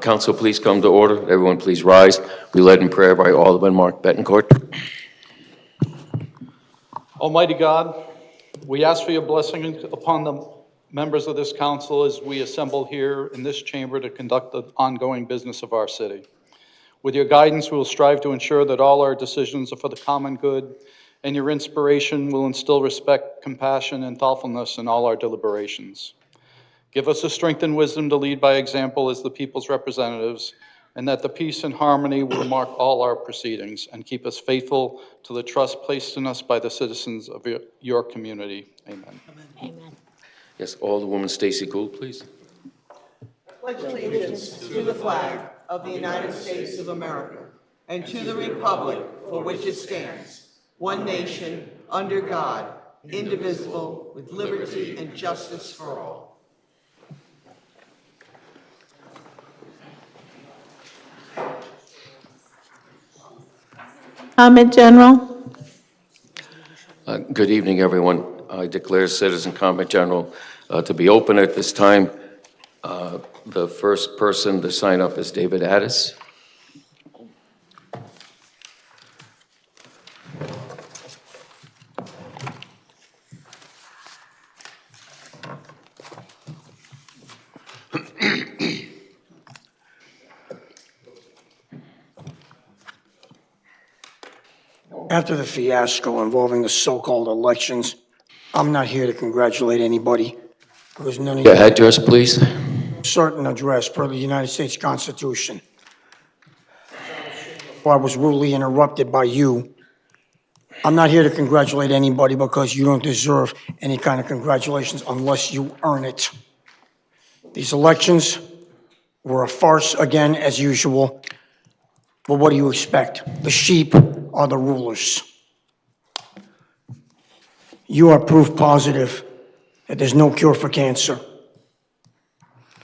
Council, please come to order. Everyone, please rise. We led in prayer by Alderman Mark Betancourt. Almighty God, we ask for your blessing upon the members of this council as we assemble here in this chamber to conduct the ongoing business of our city. With your guidance, we will strive to ensure that all our decisions are for the common good, and your inspiration will instill respect, compassion, and thoughtfulness in all our deliberations. Give us the strength and wisdom to lead by example as the people's representatives, and that the peace and harmony will mark all our proceedings and keep us faithful to the trust placed in us by the citizens of your community. Amen. Amen. Yes, Alderwoman Stacy Gould, please. Pledge allegiance to the flag of the United States of America and to the republic for which it stands, one nation, under God, indivisible, with liberty and justice for all. Comment, General. Good evening, everyone. I declare Citizen Comment General to be open at this time. The first person to sign up is David Addis. After the fiasco involving the so-called elections, I'm not here to congratulate anybody because none of Your you address, please. certain address per the United States Constitution. I was rudely interrupted by you. I'm not here to congratulate anybody because you don't deserve any kind of congratulations unless you earn it. These elections were a farce again, as usual. But what do you expect? The sheep are the rulers. You are proof positive that there's no cure for cancer.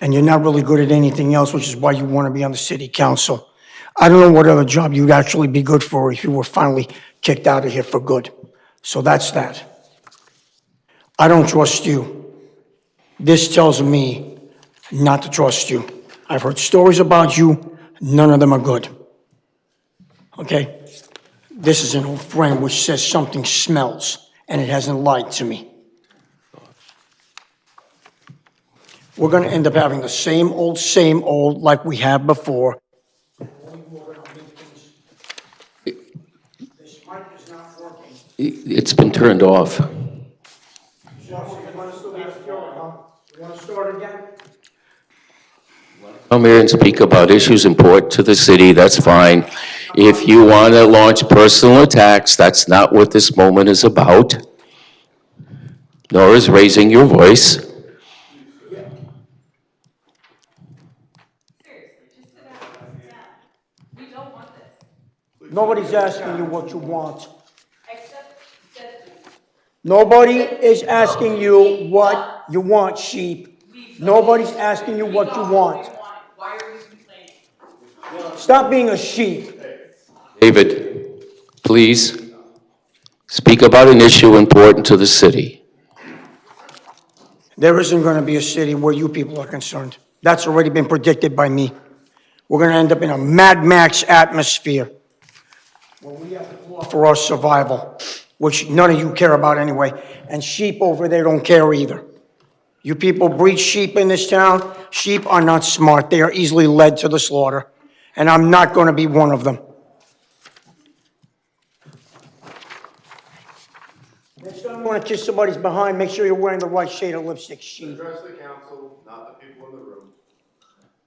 And you're not really good at anything else, which is why you want to be on the city council. I don't know what other job you'd actually be good for if you were finally kicked out of here for good. So that's that. I don't trust you. This tells me not to trust you. I've heard stories about you. None of them are good. Okay? This is an old friend which says something smells, and it hasn't lied to me. We're going to end up having the same old like we have before. This mic is not working. It's been turned off. You want to start again? Come here and speak about issues important to the city, that's fine. If you want to launch personal attacks, that's not what this moment is about, nor is raising your voice. Seriously, just sit down. We don't want this. Nobody's asking you what you want. Except that Nobody is asking you what you want, sheep. Nobody's asking you what you want. why are you complaining? Stop being a sheep. David, please speak about an issue important to the city. There isn't going to be a city where you people are concerned. That's already been predicted by me. We're going to end up in a Mad Max atmosphere where we have to claw for our survival, which none of you care about anyway, and sheep over there don't care either. You people breed sheep in this town. Sheep are not smart. They are easily led to the slaughter, and I'm not going to be one of them. Next time you want to kiss somebody's behind, make sure you're wearing the right shade of lipstick, sheep. Address the council, not the people in the room.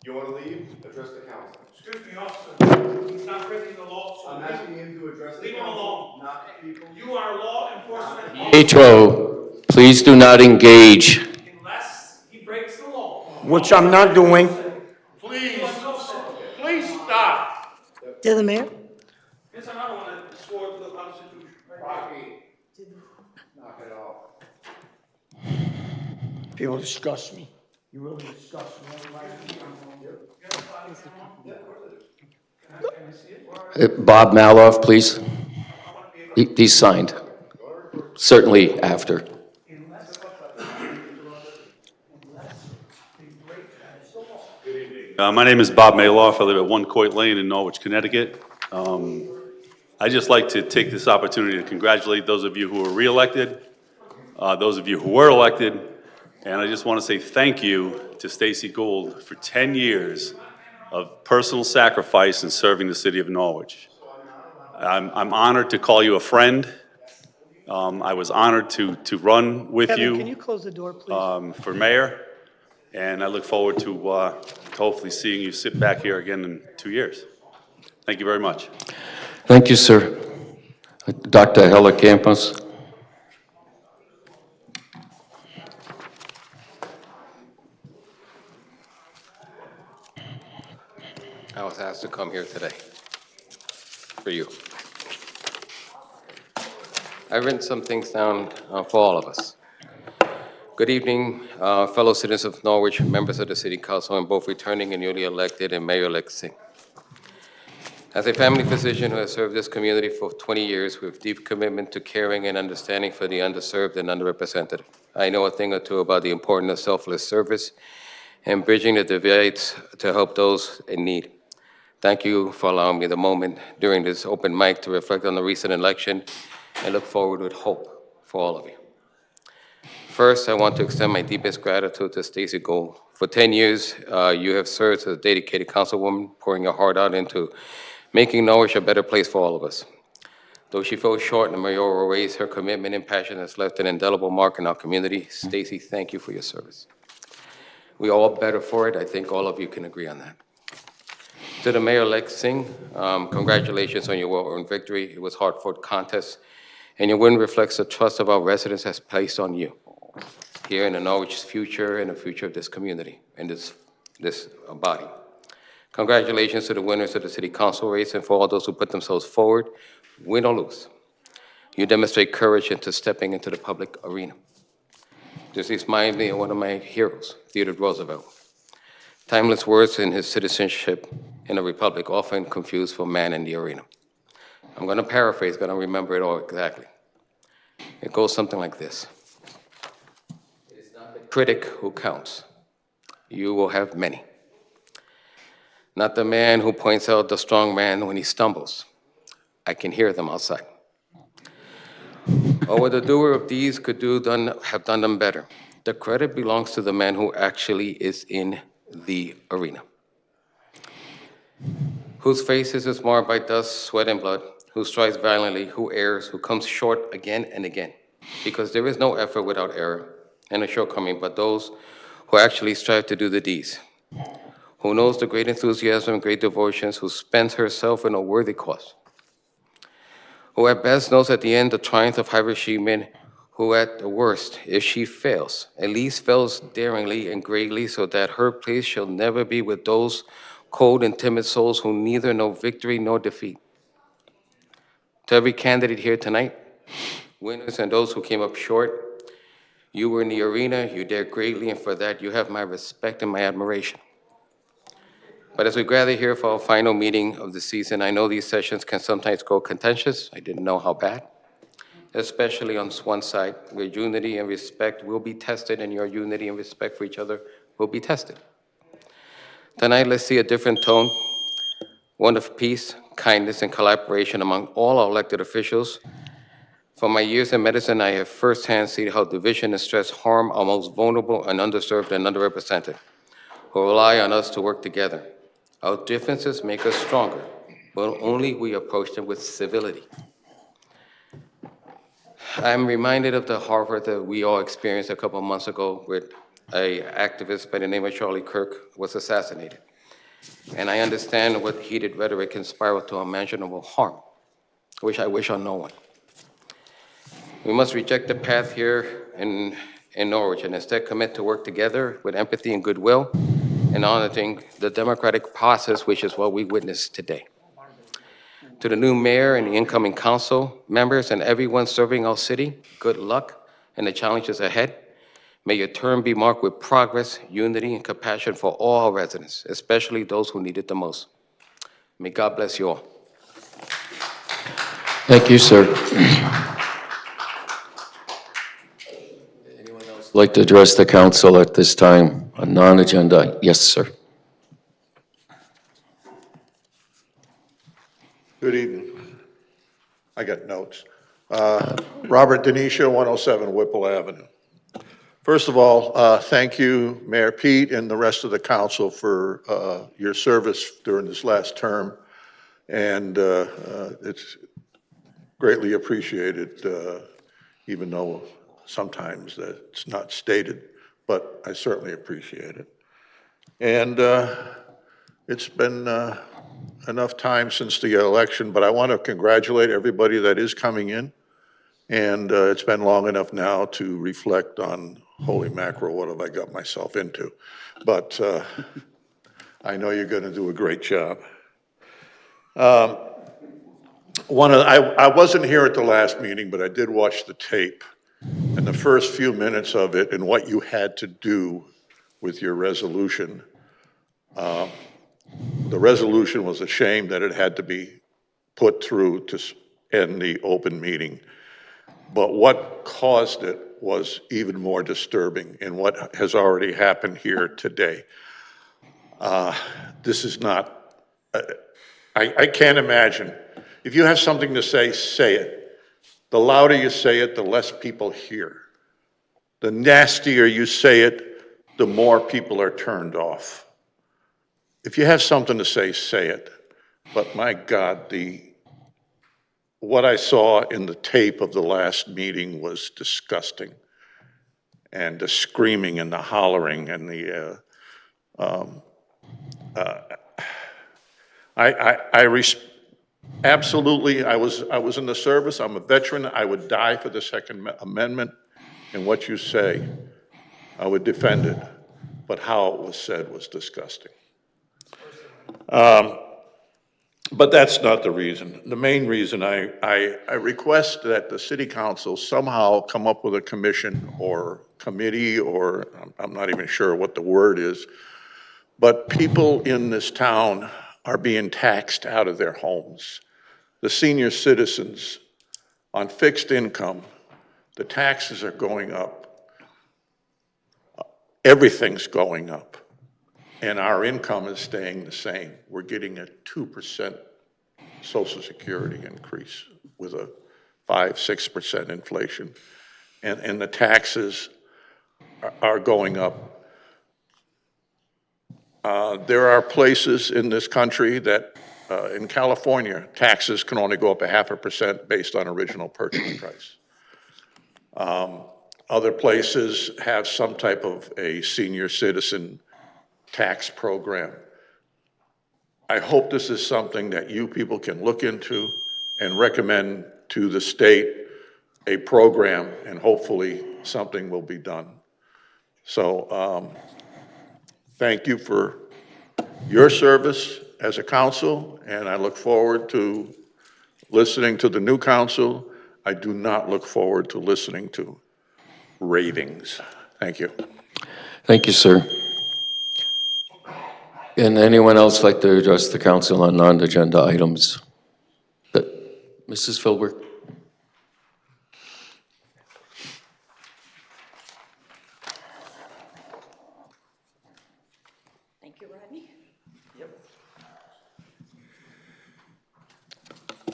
You want to leave? Address the council. Excuse me, officer. He's not breaking the law. So I'm asking him to address the leave him council, alone. not the people. You are a law enforcement officer. Pietro, please do not engage. Unless he breaks the law. Which I'm not doing. Please stop. To the mayor? Here's another one that swore to the Constitution. Rocky, knock it off. People disgust me. You really disgust me. Bob Maloff, please. He's signed. Certainly after. My name is Bob Maloff. I live at 1 Coit Lane in Norwich, Connecticut. I'd just like to take this opportunity to congratulate those of you who were reelected, those of you who were elected, and I just want to say thank you to Stacy Gould for 10 years of personal sacrifice in serving the city of Norwich. I'm honored to call you a friend. I was honored to run with Kevin, can you you close the door, please? for mayor, and I look forward to hopefully seeing you sit back here again in 2 years. Thank you very much. Thank you, sir. Dr. Hella Campos. I was asked to come here today for you. I've written some things down for all of us. Good evening, fellow citizens of Norwich, members of the City Council, and both returning and newly elected and Mayor-elect Singh. As a family physician who has served this community for 20 years with deep commitment to caring and understanding for the underserved and underrepresented, I know a thing or two about the importance of selfless service and bridging the divides to help those in need. Thank you for allowing me the moment during this open mic to reflect on the recent election and look forward with hope for all of you. First, I want to extend my deepest gratitude to Stacy Gould. For 10 years, you have served as a dedicated councilwoman, pouring your heart out into making Norwich a better place for all of us. Though she fell short in the mayoral race, her commitment and passion has left an indelible mark in our community. Stacy, thank you for your service. We are all better for it. I think all of you can agree on that. To the Mayor-elect Singh, congratulations on your well-earned victory. It was a hard-fought contest, and your win reflects the trust of our residents has placed on you here in the Norwich's future and the future of this community and this body. Congratulations to the winners of the City Council race and for all those who put themselves forward, win or lose. You demonstrate courage into stepping into the public arena. This reminds me of one of my heroes, Theodore Roosevelt. Timeless words in his citizenship in a republic, often confused for man in the arena. I'm going to paraphrase, but I don't remember it all exactly. It goes something like this. It is not the critic who counts. You will have many. Not the man who points out the strong man when he stumbles. I can hear them outside. Or what the doer of these could have done them better. The credit belongs to the man who actually is in the arena, whose face is marred by dust, sweat, and blood, who strives violently, who errs, who comes short again and again, because there is no effort without error and a shortcoming, but those who actually strive to do the deeds, who knows the great enthusiasm, great devotions, who spends herself in a worthy cause, who at best knows at the end the triumph of high achievement, who at the worst, if she fails, at least fails daringly and greatly, so that her place shall never be with those cold and timid souls who neither know victory nor defeat. To every candidate here tonight, winners and those who came up short, you were in the arena, you dared greatly, and for that you have my respect and my admiration. But as we gather here for our final meeting of the season, I know these sessions can sometimes go contentious. I didn't know how bad. Especially on one side, where unity and respect will be tested and your unity and respect for each other will be tested. Tonight, let's see a different tone, one of peace, kindness, and collaboration among all our elected officials. From my years in medicine, I have firsthand seen how division and stress harm our most vulnerable and underserved and underrepresented, who rely on us to work together. Our differences make us stronger, but only we approach them with civility. I'm reminded of the horror that we all experienced a couple of months ago with an activist by the name of Charlie Kirk was assassinated. And I understand what heated rhetoric can spiral to unimaginable harm, which I wish on no one. We must reject the path here in Norwich and instead commit to work together with empathy and goodwill and honoring the democratic process, which is what we witnessed today. To the new mayor and the incoming council members and everyone serving our city, good luck and the challenges ahead. May your term be marked with progress, unity, and compassion for all our residents, especially those who need it the most. May God bless you all. Thank you, sir. Anyone else like to address the council at this time? A non-agenda? Yes, sir. Good evening. I got notes. Robert Denisha, 107 Whipple Avenue. First of all, thank you, Mayor Pete, and the rest of the council for your service during this last term. And it's greatly appreciated, even though sometimes it's not stated, but I certainly appreciate it. And it's been enough time since the election, but I want to congratulate everybody that is coming in. And it's been long enough now to reflect on, holy mackerel, what have I got myself into? But I know you're going to do a great job. I wasn't here at the last meeting, but I did watch the tape. And the first few minutes of it and what you had to do with your resolution, the resolution was a shame that it had to be put through to end the open meeting. But what caused it was even more disturbing in what has already happened here today. This is not, I can't imagine. If you have something to say, say it. The louder you say it, the less people hear. The nastier you say it, the more people are turned off. If you have something to say, say it. But my God, what I saw in the tape of the last meeting was disgusting. And the screaming and the hollering and the, absolutely, I was in the service, I'm a veteran, I would die for the Second Amendment, and what you say, I would defend it. But how it was said was disgusting. But that's not the reason. The main reason I request that the city council somehow come up with a commission or committee, or I'm not even sure what the word is, but people in this town are being taxed out of their homes. The senior citizens on fixed income, the taxes are going up. Everything's going up. And our income is staying the same. We're getting a 2% Social Security increase with a 5-6% inflation. And the taxes are going up. There are places in this country that, in California, taxes can only go up 0.5% based on original purchase price. Other places have some type of a senior citizen tax program. I hope this is something that you people can look into and recommend to the state a program, and hopefully something will be done. So thank you for your service as a council, and I look forward to listening to the new council. I do not look forward to listening to ravings. Thank you. Thank you, sir. And anyone else like to address the council on non-agenda items? Mrs. Philbrick? Thank you, Rodney.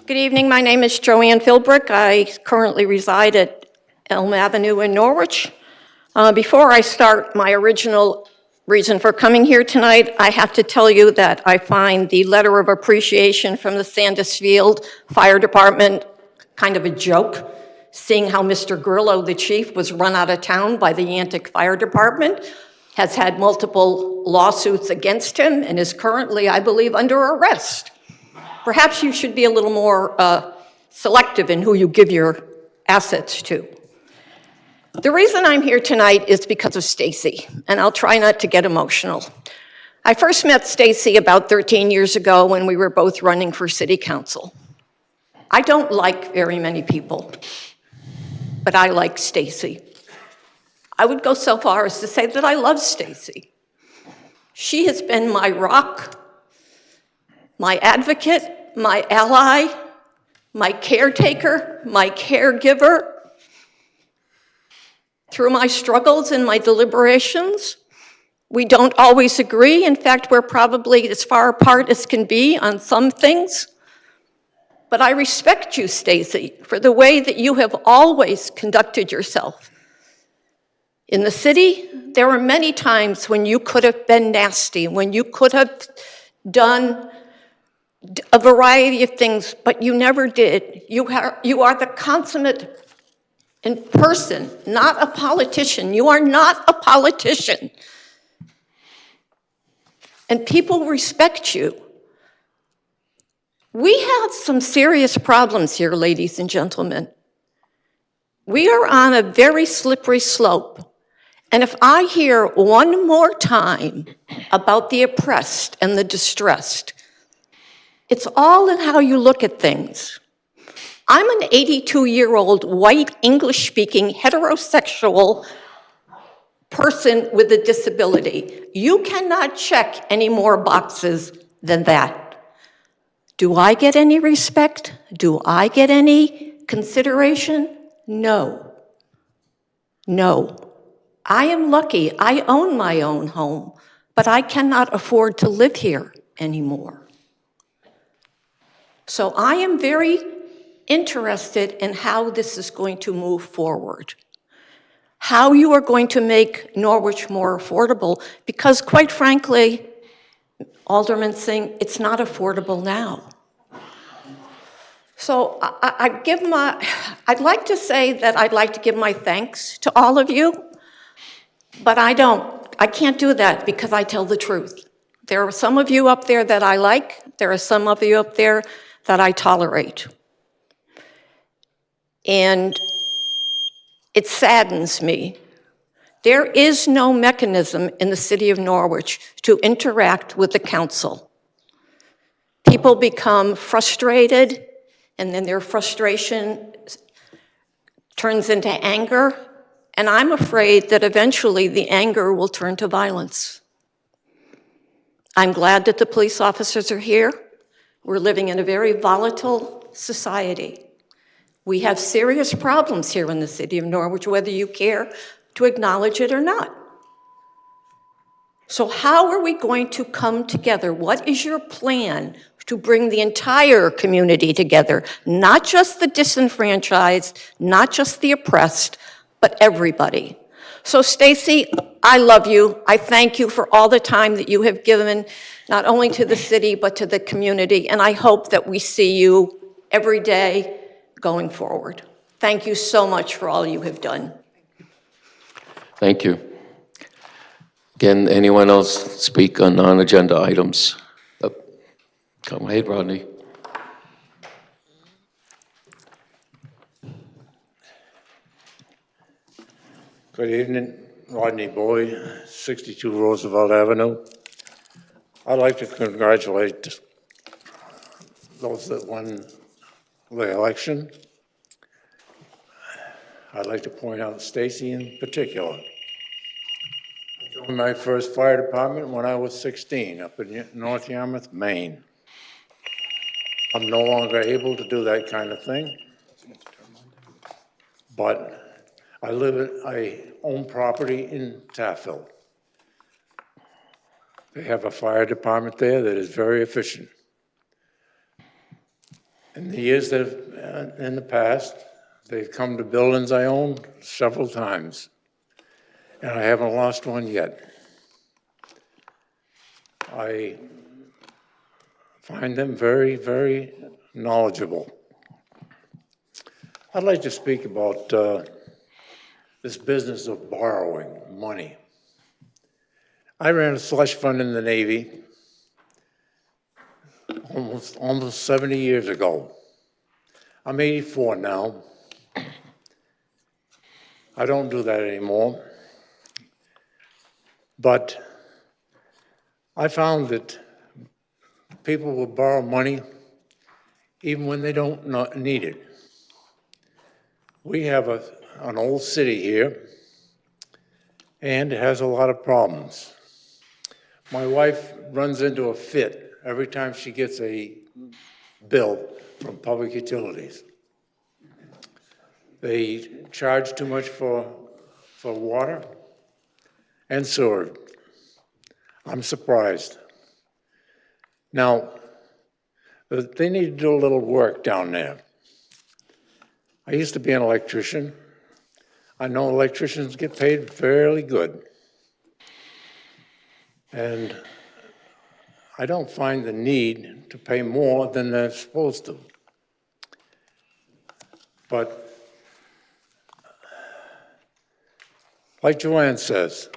Good evening. My name is Joanne Philbrick. I currently reside at Elm Avenue in Norwich. Before I start my original reason for coming here tonight, I have to tell you that I find the letter of appreciation from the Sandusfield Fire Department kind of a joke, seeing how Mr. Grillo, the chief, was run out of town by the Yantic Fire Department, has had multiple lawsuits against him, and is currently, I believe, under arrest. Perhaps you should be a little more selective in who you give your assets to. The reason I'm here tonight is because of Stacy, and I'll try not to get emotional. I first met Stacy about 13 years ago when we were both running for city council. I don't like very many people, but I like Stacy. I would go so far as to say that I love Stacy. She has been my rock, my advocate, my ally, my caretaker, my caregiver. Through my struggles and my deliberations, we don't always agree. In fact, we're probably as far apart as can be on some things. But I respect you, Stacy, for the way that you have always conducted yourself. In the city, there were many times when you could have been nasty, when you could have done a variety of things, but you never did. You are the consummate in person, not a politician. You are not a politician. And people respect you. We have some serious problems here, ladies and gentlemen. We are on a very slippery slope. And if I hear one more time about the oppressed and the distressed, it's all in how you look at things. I'm an 82-year-old white English-speaking heterosexual person with a disability. You cannot check any more boxes than that. Do I get any respect? Do I get any consideration? No. No. I am lucky. I own my own home, but I cannot afford to live here anymore. So I am very interested in how this is going to move forward, how you are going to make Norwich more affordable, because quite frankly, Alderman Singh, it's not affordable now. So I'd like to say that I'd like to give my thanks to all of you, but I can't do that because I tell the truth. There are some of you up there that I like, there are some of you up there that I tolerate. And it saddens me. There is no mechanism in the city of Norwich to interact with the council. People become frustrated, and then their frustration turns into anger, and I'm afraid that eventually the anger will turn to violence. I'm glad that the police officers are here. We're living in a very volatile society. We have serious problems here in the city of Norwich, whether you care to acknowledge it or not. So how are we going to come together? What is your plan to bring the entire community together? Not just the disenfranchised, not just the oppressed, but everybody. So Stacy, I love you. I thank you for all the time that you have given, not only to the city, but to the community. And I hope that we see you every day going forward. Thank you so much for all you have done. Thank you. Can anyone else speak on non-agenda items? Come ahead, Rodney. Good evening, Rodney Boyd, 62 Roosevelt Avenue. I'd like to congratulate those that won the election. I'd like to point out Stacy in particular. I joined my first fire department when I was 16 up in North Yarmouth, Maine. I'm no longer able to do that kind of thing, but I own property in Taffville. They have a fire department there that is very efficient. In the years that in the past, they've come to buildings I own several times, and I haven't lost one yet. I find them very, very knowledgeable. I'd like to speak about this business of borrowing money. I ran a slush fund in the Navy almost 70 years ago. I'm 84 now. I don't do that anymore. But I found that people will borrow money even when they don't need it. We have an old city here, and it has a lot of problems. My wife runs into a fit every time she gets a bill from public utilities. They charge too much for water and sewer. I'm surprised. Now, They need to do a little work down there. I used to be an electrician. I know electricians get paid fairly good. And I don't find the need to pay more than they're supposed to. But like Joanne says,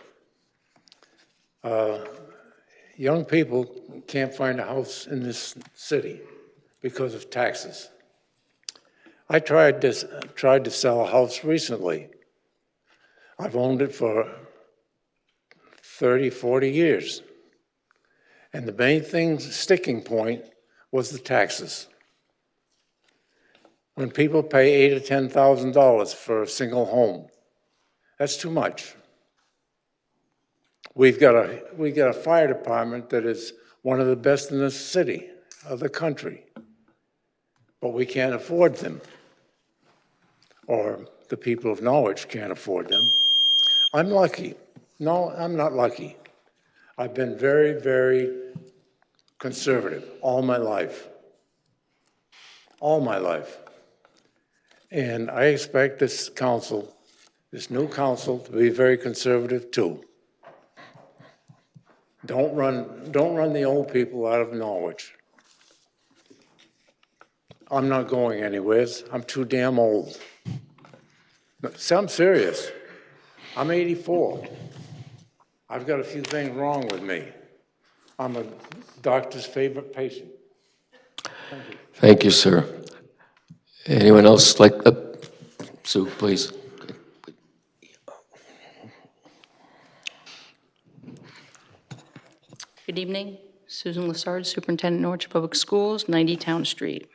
young people can't find a house in this city because of taxes. I tried to sell a house recently. I've owned it for 30, 40 years. And the main sticking point was the taxes. When people pay $8,000 or $10,000 for a single home, that's too much. We've got a fire department that is one of the best in the city, of the country, but we can't afford them, or the people of Norwich can't afford them. I'm lucky. No, I'm not lucky. I've been very, very conservative all my life. All my life. And I expect this council, this new council, to be very conservative too. Don't run the old people out of Norwich. I'm not going anywheres. I'm too damn old. So I'm serious. I'm 84. I've got a few things wrong with me. I'm a doctor's favorite patient. Thank you, sir. Anyone else like, Sue, please. Good evening. Susan Lassard, Superintendent, Norwich Public Schools, 90 Town Street.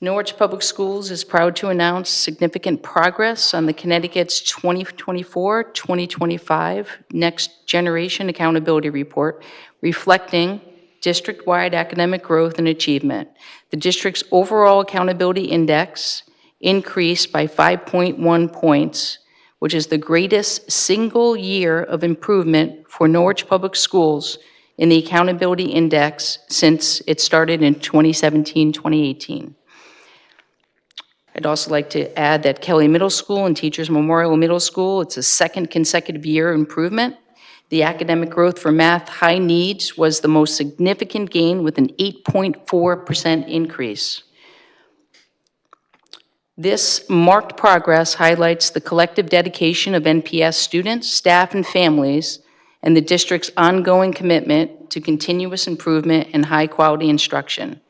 Norwich Public Schools is proud to announce significant progress on the Connecticut's 2024-2025 Next Generation Accountability Report, reflecting district-wide academic growth and achievement. The district's overall accountability index increased by 5.1 points, which is the greatest single year of improvement for Norwich Public Schools in the accountability index since it started in 2017-2018. I'd also like to add that Kelly Middle School and Teachers Memorial Middle School, it's a second consecutive year improvement. The academic growth for math high needs was the most significant gain with an 8.4% increase. This marked progress highlights the collective dedication of NPS students, staff, and families, and the district's ongoing commitment to continuous improvement and high-quality instruction.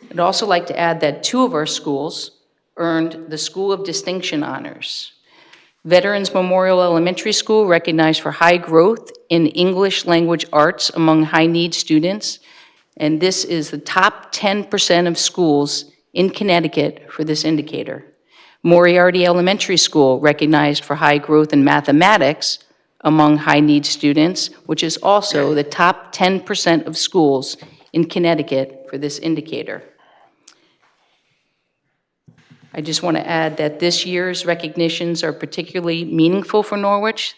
I'd also like to add that 2 of our schools earned the School of Distinction honors. Veterans Memorial Elementary School, recognized for high growth in English language arts among high-need students, and this is the top 10% of schools in Connecticut for this indicator. Moriarty Elementary School, recognized for high growth in mathematics among high-need students, which is also the top 10% of schools in Connecticut for this indicator. I just want to add that this year's recognitions are particularly meaningful for Norwich.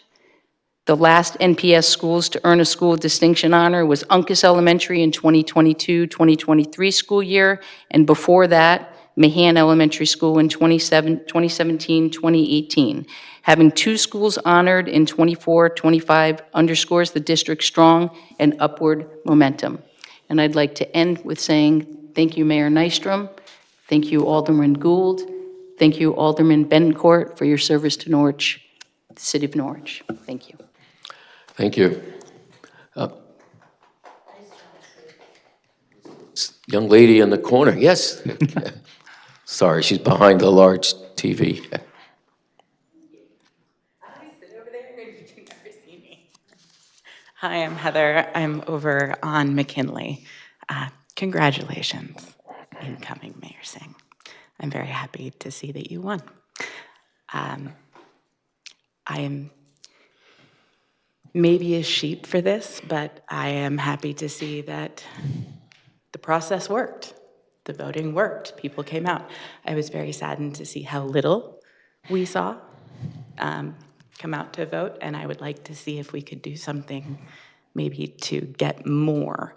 The last NPS schools to earn a School of Distinction honor was Uncas Elementary in 2022-2023 school year, and before that, Mahan Elementary School in 2017-2018. Having 2 schools honored in 24-25 underscores the district's strong and upward momentum. And I'd like to end with saying thank you, Mayor Nystrom. Thank you, Alderman Gould. Thank you, Alderman Bencourt, for your service to Norwich, the city of Norwich. Thank you. Thank you. Young lady in the corner, yes. Sorry, she's behind the large TV. Hi, I'm Heather. I'm over on McKinley. Congratulations, incoming Mayor Singh. I'm very happy to see that you won. I am maybe a sheep for this, but I am happy to see that the process worked. The voting worked. People came out. I was very saddened to see how little we saw come out to vote, and I would like to see if we could do something maybe to get more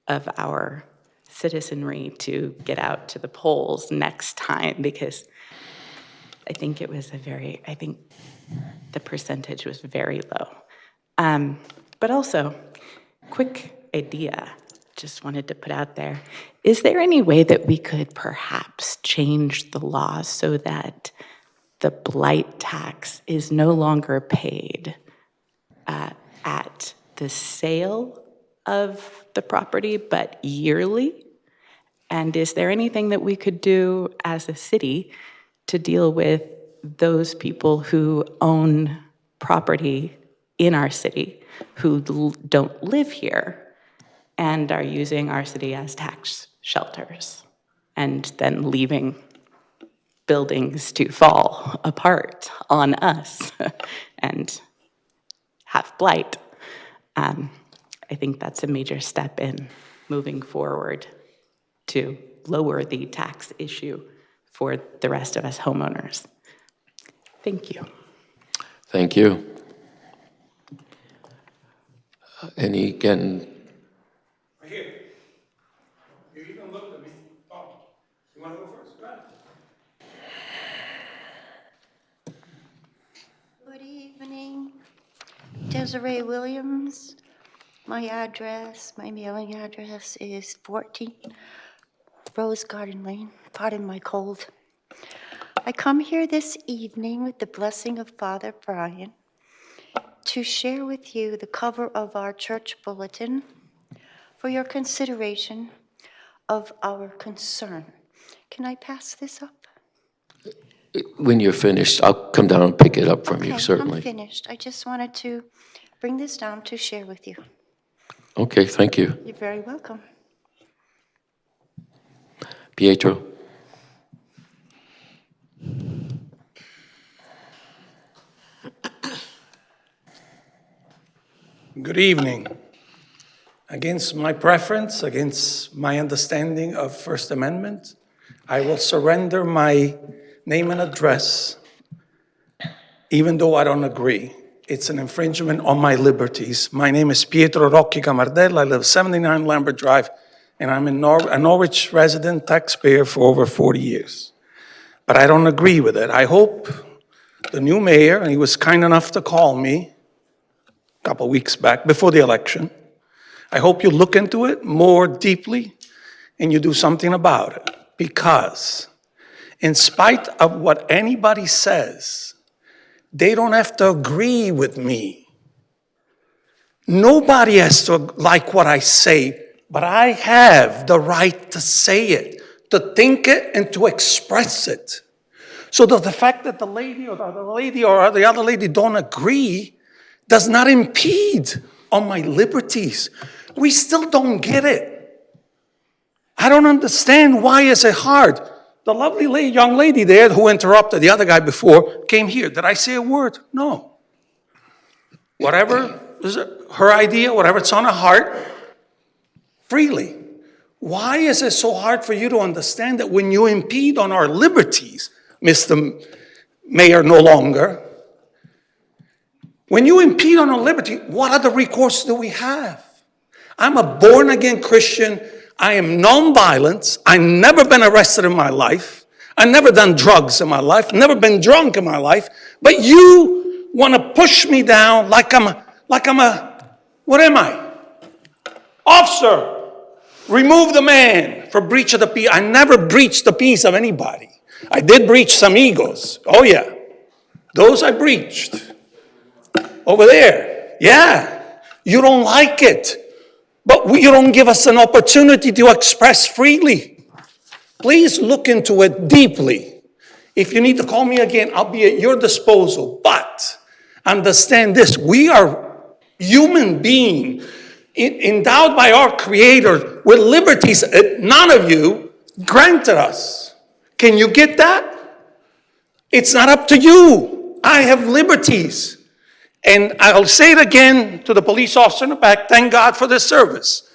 of our citizenry to get out to the polls next time, because I think the percentage was very low. But also, quick idea, just wanted to put out there. Is there any way that we could perhaps change the law so that the blight tax is no longer paid at the sale of the property, but yearly? And is there anything that we could do as a city to deal with those people who own property in our city who don't live here and are using our city as tax shelters and then leaving buildings to fall apart on us and have blight? I think that's a major step in moving forward to lower the tax issue for the rest of us homeowners. Thank you. Thank you. Again, Right here. You even looked at me. Oh, you want to go first? Go ahead. Good evening. Desiree Williams. My mailing address is 14 Rose Garden Lane. Pardon my cold. I come here this evening with the blessing of Father Brian to share with you the cover of our church bulletin for your consideration of our concern. Can I pass this up? when you're finished, I'll come down and pick it up from you, Okay, certainly. I'm finished. I just wanted to bring this down to share with you. Okay, thank you. You're very welcome. Pietro? Good evening. Against my preference, against my understanding of First Amendment, I will surrender my name and address, even though I don't agree. It's an infringement on my liberties. My name is Pietro Rocchi Camardella. I live 79 Lambert Drive, and I'm a Norwich resident taxpayer for over 40 years. But I don't agree with it. I hope the new mayor, and he was kind enough to call me a couple weeks back before the election, I hope you look into it more deeply and you do something about it. Because in spite of what anybody says, they don't have to agree with me. Nobody has to like what I say, but I have the right to say it, to think it, and to express it. So that the fact that the lady or the other lady don't agree does not impede on my liberties. We still don't get it. I don't understand why is it hard. The lovely young lady there who interrupted the other guy before came here. Did I say a word? No. Whatever is her idea, whatever it's on her heart, freely. Why is it so hard for you to understand that when you impede on our liberties, Mr. Mayor no longer, when you impede on our liberty, what other recourse do we have? I'm a born-again Christian. I am nonviolent. I've never been arrested in my life. I've never done drugs in my life. Never been drunk in my life. But you want to push me down like I'm a, what am I? Officer, remove the man for breach of the peace. I never breached the peace of anybody. I did breach some egos. Oh yeah, those I breached. Over there, yeah, you don't like it. But you don't give us an opportunity to express freely. Please look into it deeply. If you need to call me again, I'll be at your disposal. But understand this, we are human beings endowed by our Creator with liberties that none of you granted us. Can you get that? It's not up to you. I have liberties. And I'll say it again to the police officer in the back, thank God for this service.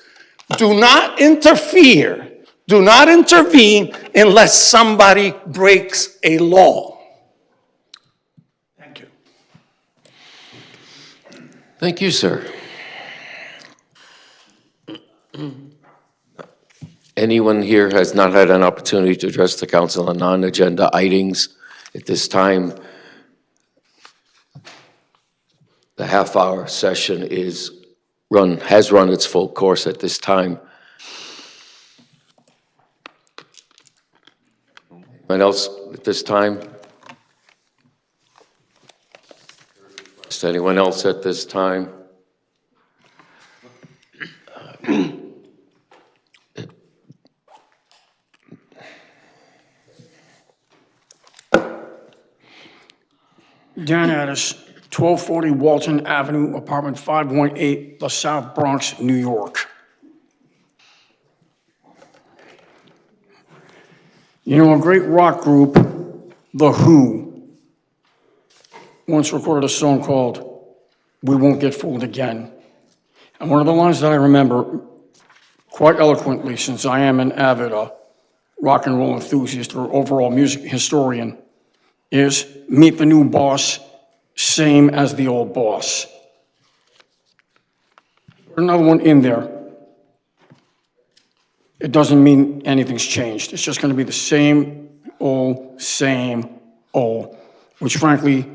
Do not interfere, do not intervene unless somebody breaks a law. Thank you. Thank you, sir. Anyone here has not had an opportunity to address the council on non-agenda items at this time? The half-hour session has run its full course at this time. Anyone else at this time? Is anyone else at this time? Dan Addis, 1240 Walton Avenue, apartment 518, the South Bronx, New York. You know, a great rock group, The Who, once recorded a song called We Won't Get Fooled Again. And one of the lines that I remember quite eloquently, since I am an avid rock and roll enthusiast or overall music historian, is meet the new boss, same as the old boss. Put another one in there. It doesn't mean anything's changed. It's just going to be the same old, which frankly,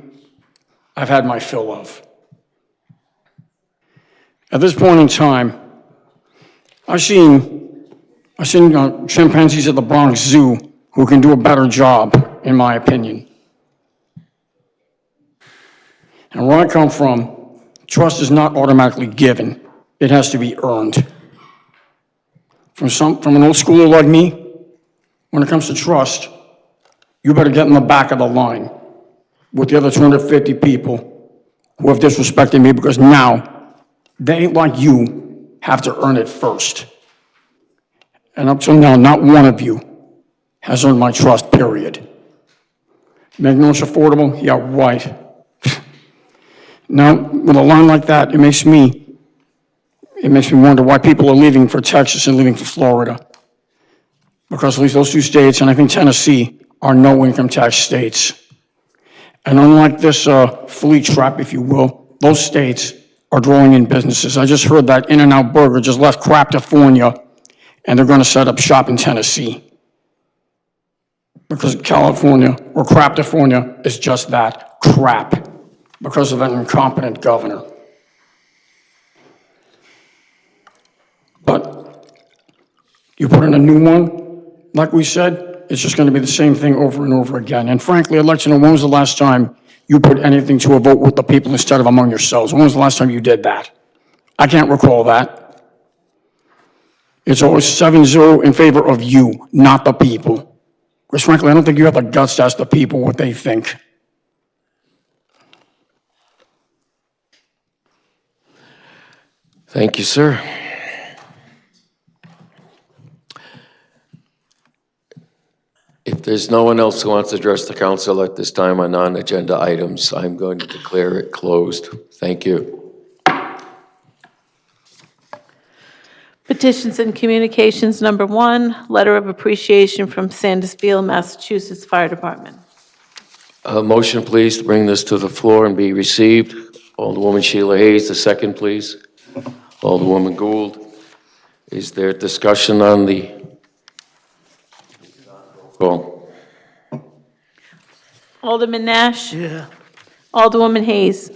I've had my fill of. At this point in time, I've seen chimpanzees at the Bronx Zoo who can do a better job, in my opinion. And where I come from, trust is not automatically given. It has to be earned. From an old schooler like me, when it comes to trust, you better get in the back of the line with the other 250 people who have disrespected me, because now they, like you, have to earn it first. And up till now, not one of you has earned my trust, period. Make Norwich affordable? Yeah, right. Now, with a line like that, it makes me wonder why people are leaving for Texas and leaving for Florida. Because at least those two states, and I think Tennessee, are no income tax states. And unlike this flea trap, if you will, those states are drawing in businesses. I just heard that In-N-Out Burger just left Craptofornia, and they're going to set up shop in Tennessee. Because California, or Craptofornia, is just that, crap, because of an incompetent governor. But you put in a new one, like we said, it's just going to be the same thing over and over again. And frankly, I'd like to know, when was the last time you put anything to a vote with the people instead of among yourselves? When was the last time you did that? I can't recall that. It's always 7-0 in favor of you, not the people. Because frankly, I don't think you have the guts to ask the people what they think. Thank you, sir. If there's no one else who wants to address the council at this time on non-agenda items, I'm going to declare it closed. Thank you. Petitions and communications, number 1, letter of appreciation from Sandusville, Massachusetts Fire Department. A motion, please, to bring this to the floor and be received. Alderwoman Sheila Hayes, the second, please. Alderwoman Gould. Is there discussion on the call? Alderman Nash? Yeah. Alderwoman Hayes?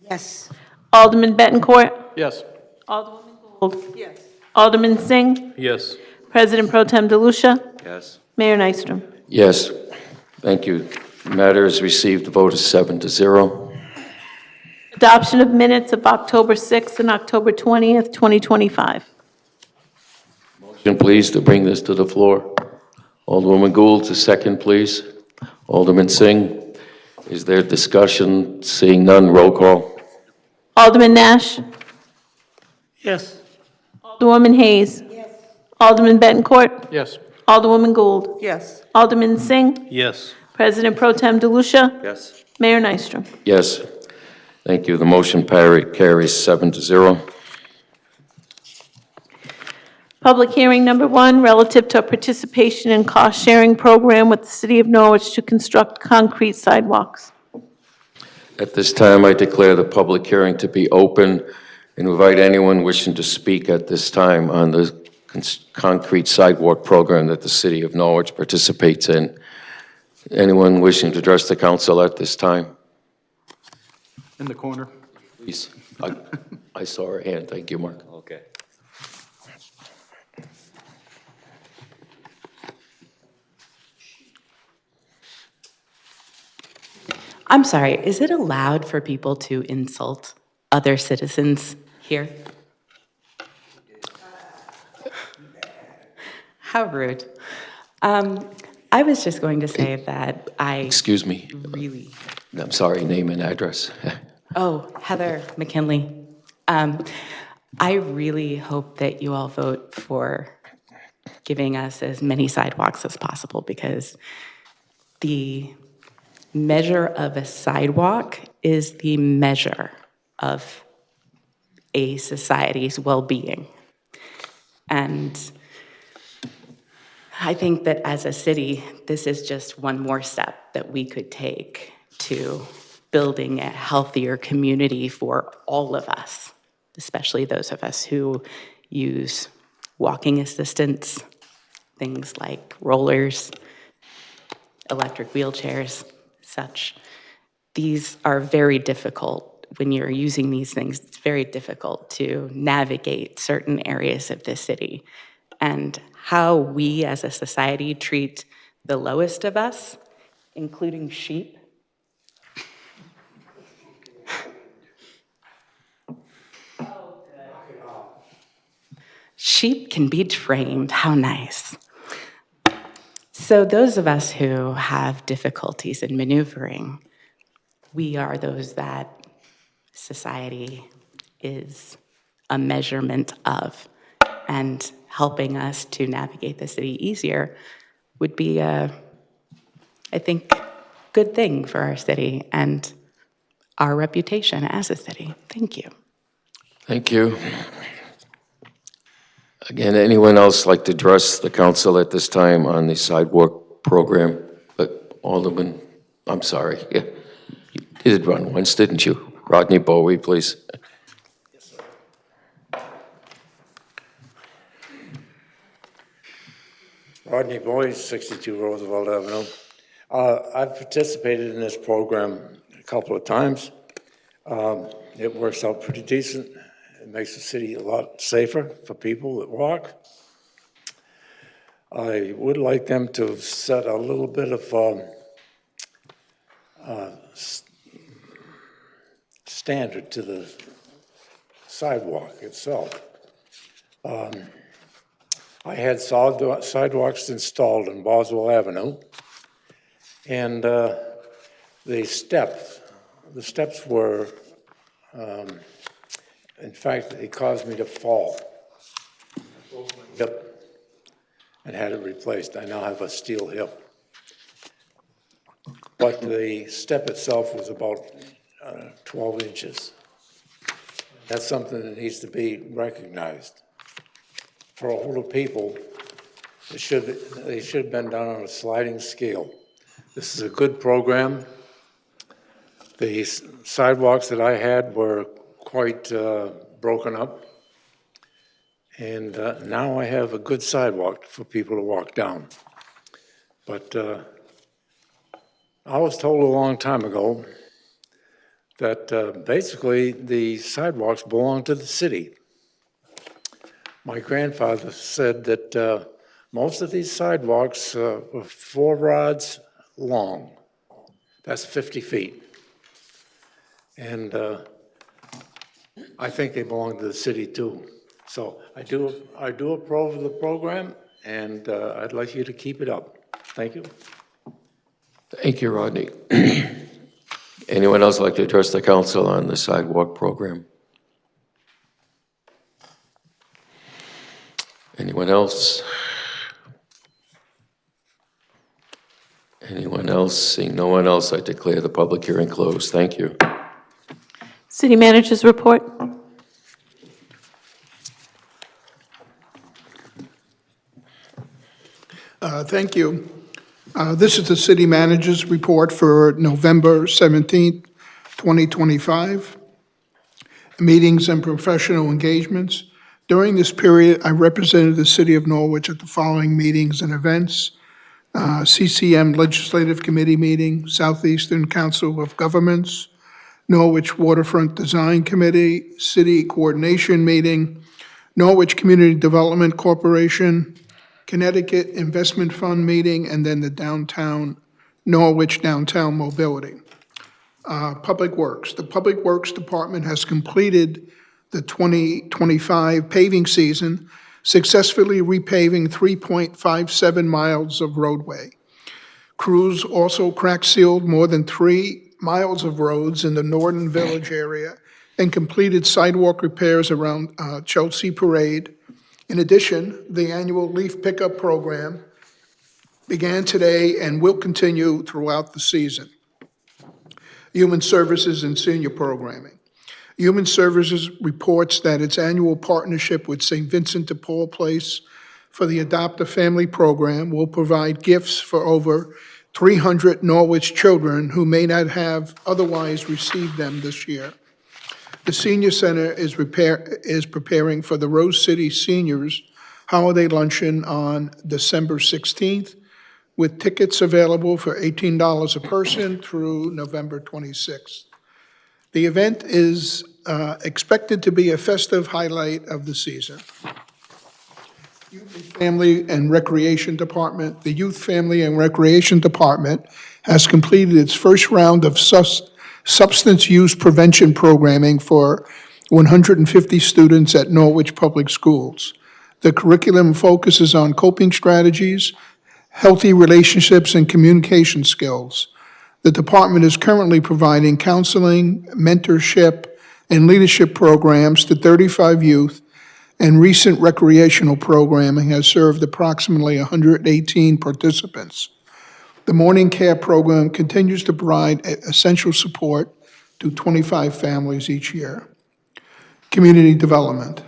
Yes. Alderman Bettencourt? Yes. Alderwoman Gould? Yes. Alderman Singh? Yes. President Pro Tem DeLucia? Yes. Mayor Nystrom? Yes. Thank you. The matter is received. The vote is 7-0. Adoption of minutes of October 6th and October 20th, 2025. Motion, please, to bring this to the floor. Alderwoman Gould, the second, please. Alderman Singh. Is there discussion? Seeing none, roll call. Alderman Nash? Yes. Alderwoman Hayes? Yes. Alderman Bettencourt? Yes. Alderwoman Gould? Yes. Alderman Singh? Yes. President Pro Tem DeLucia? Yes. Mayor Nystrom? Yes. Thank you. The motion carries 7-0. Public hearing number 1, relative to a participation in cost-sharing program with the City of Norwich to construct concrete sidewalks. At this time, I declare the public hearing to be open and invite anyone wishing to speak at this time on the concrete sidewalk program that the city of Norwich participates in. Anyone wishing to address the council at this time? In the corner. Please. I saw her hand. Thank you, Mark. Okay. I'm sorry, is it allowed for people to insult other citizens here? How rude. I was just going to say that I Excuse me. really... I'm sorry, name and address. Oh, Heather McKinley. I really hope that you all vote for giving us as many sidewalks as possible, because the measure of a sidewalk is the measure of a society's well-being. And I think that as a city, this is just one more step that we could take to building a healthier community for all of us, especially those of us who use walking assistance, things like rollers, electric wheelchairs, such. These are very difficult. When you're using these things, it's very difficult to navigate certain areas of the city. And how we as a society treat the lowest of us, including sheep, sheep can be trained. How nice. So those of us who have difficulties in maneuvering, we are those that society is a measurement of, and helping us to navigate the city easier would be a, I think, good thing for our city and our reputation as a city. Thank you. Thank you. Again, anyone else like to address the council at this time on the sidewalk program? But Alderman, I'm sorry, yeah, you did run once, didn't you? Rodney Bowie, please. Rodney Boyd, 62 Roosevelt Avenue. I've participated in this program a couple of times. It works out pretty decent. It makes the city a lot safer for people that walk. I would like them to set a little bit of standard to the sidewalk itself. I had sidewalks installed in Boswell Avenue, and the steps were, in fact, it caused me to fall. Yep. And had it replaced. I now have a steel hip. But the step itself was about 12 inches. That's something that needs to be recognized. For older people, they should have been done on a sliding scale. This is a good program. The sidewalks that I had were quite broken up. And now I have a good sidewalk for people to walk down. But I was told a long time ago that basically the sidewalks belong to the city. My grandfather said that most of these sidewalks were 4 rods long. That's 50 feet. And I think they belong to the city too. So I do approve of the program, and I'd like you to keep it up. Thank you. Thank you, Rodney. Anyone else like to address the council on the sidewalk program? Anyone else? Anyone else? Seeing no one else, I declare the public hearing closed. Thank you. City Manager's report. Thank you. This is the City Manager's report for November 17th, 2025. Meetings and professional engagements. During this period, I represented the city of Norwich at the following meetings and events: CCM Legislative Committee meeting, Southeastern Council of Governments, Norwich Waterfront Design Committee, City Coordination Meeting, Norwich Community Development Corporation, Connecticut Investment Fund meeting, and then the Norwich Downtown Mobility. Public Works. The Public Works Department has completed the 2025 paving season, successfully repaving 3.57 miles of roadway. Crews also crack-sealed more than 3 miles of roads in the Norton Village area and completed sidewalk repairs around Chelsea Parade. In addition, the annual leaf pickup program began today and will continue throughout the season. Human Services and Senior Programming. Human Services reports that its annual partnership with St. Vincent de Paul Place for the Adopt a Family program will provide gifts for over 300 Norwich children who may not have otherwise received them this year. The Senior Center is preparing for the Rose City Seniors Holiday Luncheon on December 16th, with tickets available for $18 a person through November 26th. The event is expected to be a festive highlight of the season. Youth and Family and Recreation Department. The Youth, Family, and Recreation Department has completed its first round of substance use prevention programming for 150 students at Norwich Public Schools. The curriculum focuses on coping strategies, healthy relationships, and communication skills. The department is currently providing counseling, mentorship, and leadership programs to 35 youth, and recent recreational programming has served approximately 118 participants. The Morning Care Program continues to provide essential support to 25 families each year. Community Development.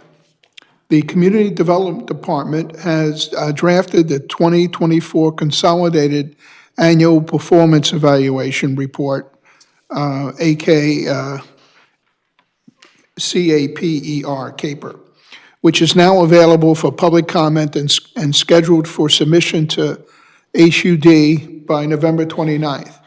The Community Development Department has drafted the 2024 Consolidated Annual Performance Evaluation Report, CAPER, which is now available for public comment and scheduled for submission to HUD by November 29th.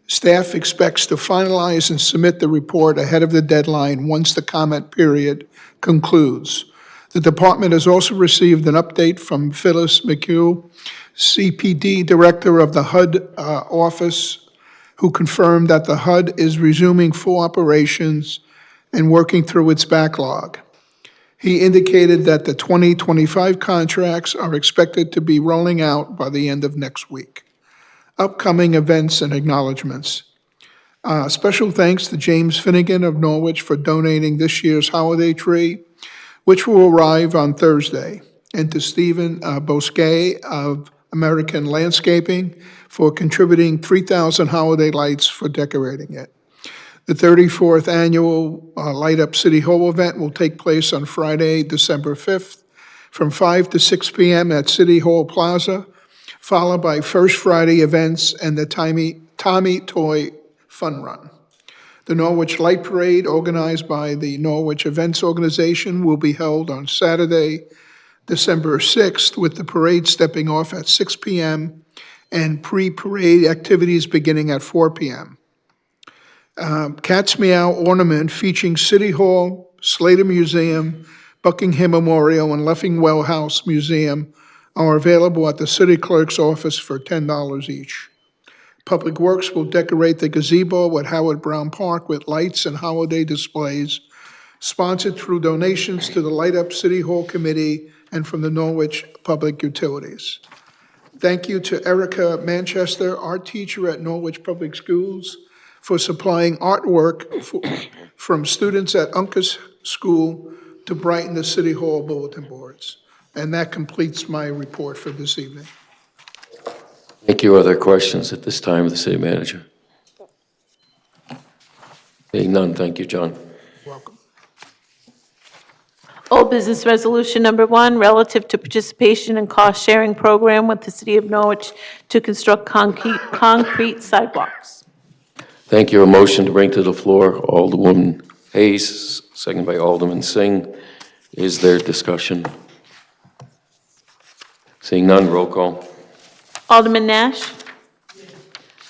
Staff expects to finalize and submit the report ahead of the deadline once the comment period concludes. The department has also received an update from Phyllis McHugh, CPD Director of the HUD office, who confirmed that the HUD is resuming full operations and working through its backlog. He indicated that the 2025 contracts are expected to be rolling out by the end of next week. Upcoming events and acknowledgements. Special thanks to James Finnegan of Norwich for donating this year's holiday tree, which will arrive on Thursday, and to Stephen Bosquet of American Landscaping for contributing 3,000 holiday lights for decorating it. The 34th annual Light Up City Hall event will take place on Friday, December 5th, from 5 to 6 p.m. at City Hall Plaza, followed by First Friday events and the Tommy Toy Fun Run. The Norwich Light Parade, organized by the Norwich Events Organization, will be held on Saturday, December 6th, with the parade stepping off at 6 p.m. and pre-parade activities beginning at 4 p.m. Cat's Meow ornament featuring City Hall, Slater Museum, Buckingham Memorial, and Leffingwell House Museum are available at the city clerk's office for $10 each. Public Works will decorate the gazebo at Howard Brown Park with lights and holiday displays, sponsored through donations to the Light Up City Hall Committee and from the Norwich Public Utilities. Thank you to Erica Manchester, art teacher at Norwich Public Schools, for supplying artwork from students at Uncas School to brighten the City Hall bulletin boards. And that completes my report for this evening. Thank you. Other questions at this time of the city manager? Seeing none, thank you, John. Welcome. Old business resolution number 1, relative to participation in cost-sharing program with the city of Norwich to construct concrete sidewalks. Thank you. A motion to bring to the floor, Alderwoman Hayes, second by Alderman Singh. Is there discussion? Seeing none, roll call. Alderman Nash?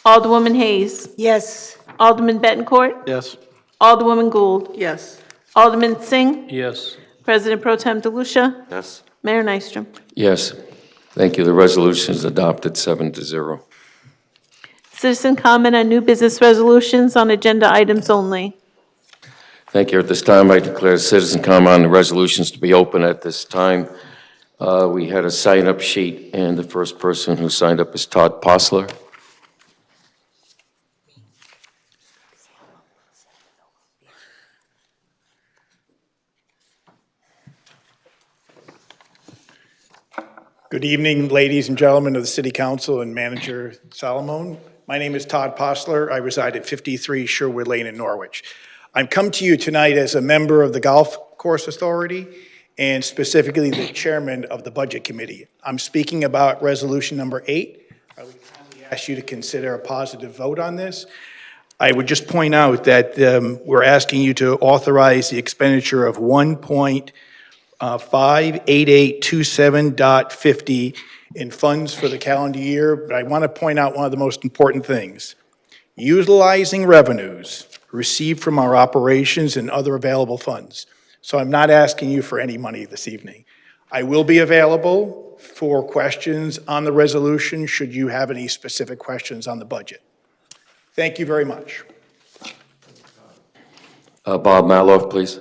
Alderwoman Hayes? Yes. Alderman Bettencourt? Yes. Alderwoman Gould? Yes. Alderman Singh? Yes. President Pro Tem DeLucia? Yes. Mayor Nystrom? Yes. Thank you. The resolution is adopted 7-0. Citizen comment on new business resolutions on agenda items only. Thank you. At this time, I declare citizen comment on the resolutions to be open at this time. We had a sign-up sheet, and the first person who signed up is Todd Posler. Good evening, ladies and gentlemen of the City Council and Manager Solomon. My name is Todd Posler. I reside at 53 Sherwood Lane in Norwich. I'm come to you tonight as a member of the Golf Course Authority and specifically the chairman of the Budget Committee. I'm speaking about Resolution Number 8. I would kindly ask you to consider a positive vote on this. I would just point out that we're asking you to authorize the expenditure of $1.58827.50 in funds for the calendar year, but I want to point out one of the most important things. Utilizing revenues received from our operations and other available funds. So I'm not asking you for any money this evening. I will be available for questions on the resolution should you have any specific questions on the budget. Thank you very much. Bob Maloff, please.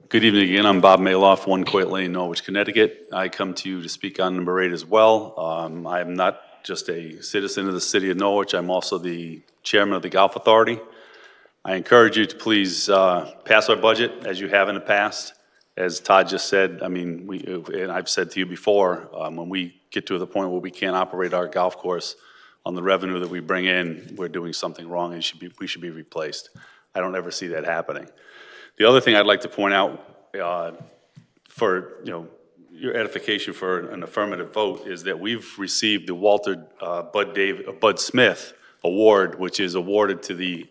Good evening again. I'm Bob Maloff, 1 Coit Lane, Norwich, Connecticut. I come to you to speak on number 8 as well. I am not just a citizen of the city of Norwich. I'm also the chairman of the Golf Authority. I encourage you to please pass our budget as you have in the past. As Todd just said, I mean, and I've said to you before, when we get to the point where we can't operate our golf course on the revenue that we bring in, we're doing something wrong and we should be replaced. I don't ever see that happening. The other thing I'd like to point out for your edification for an affirmative vote is that we've received the Walter Bud Smith Award, which is awarded to the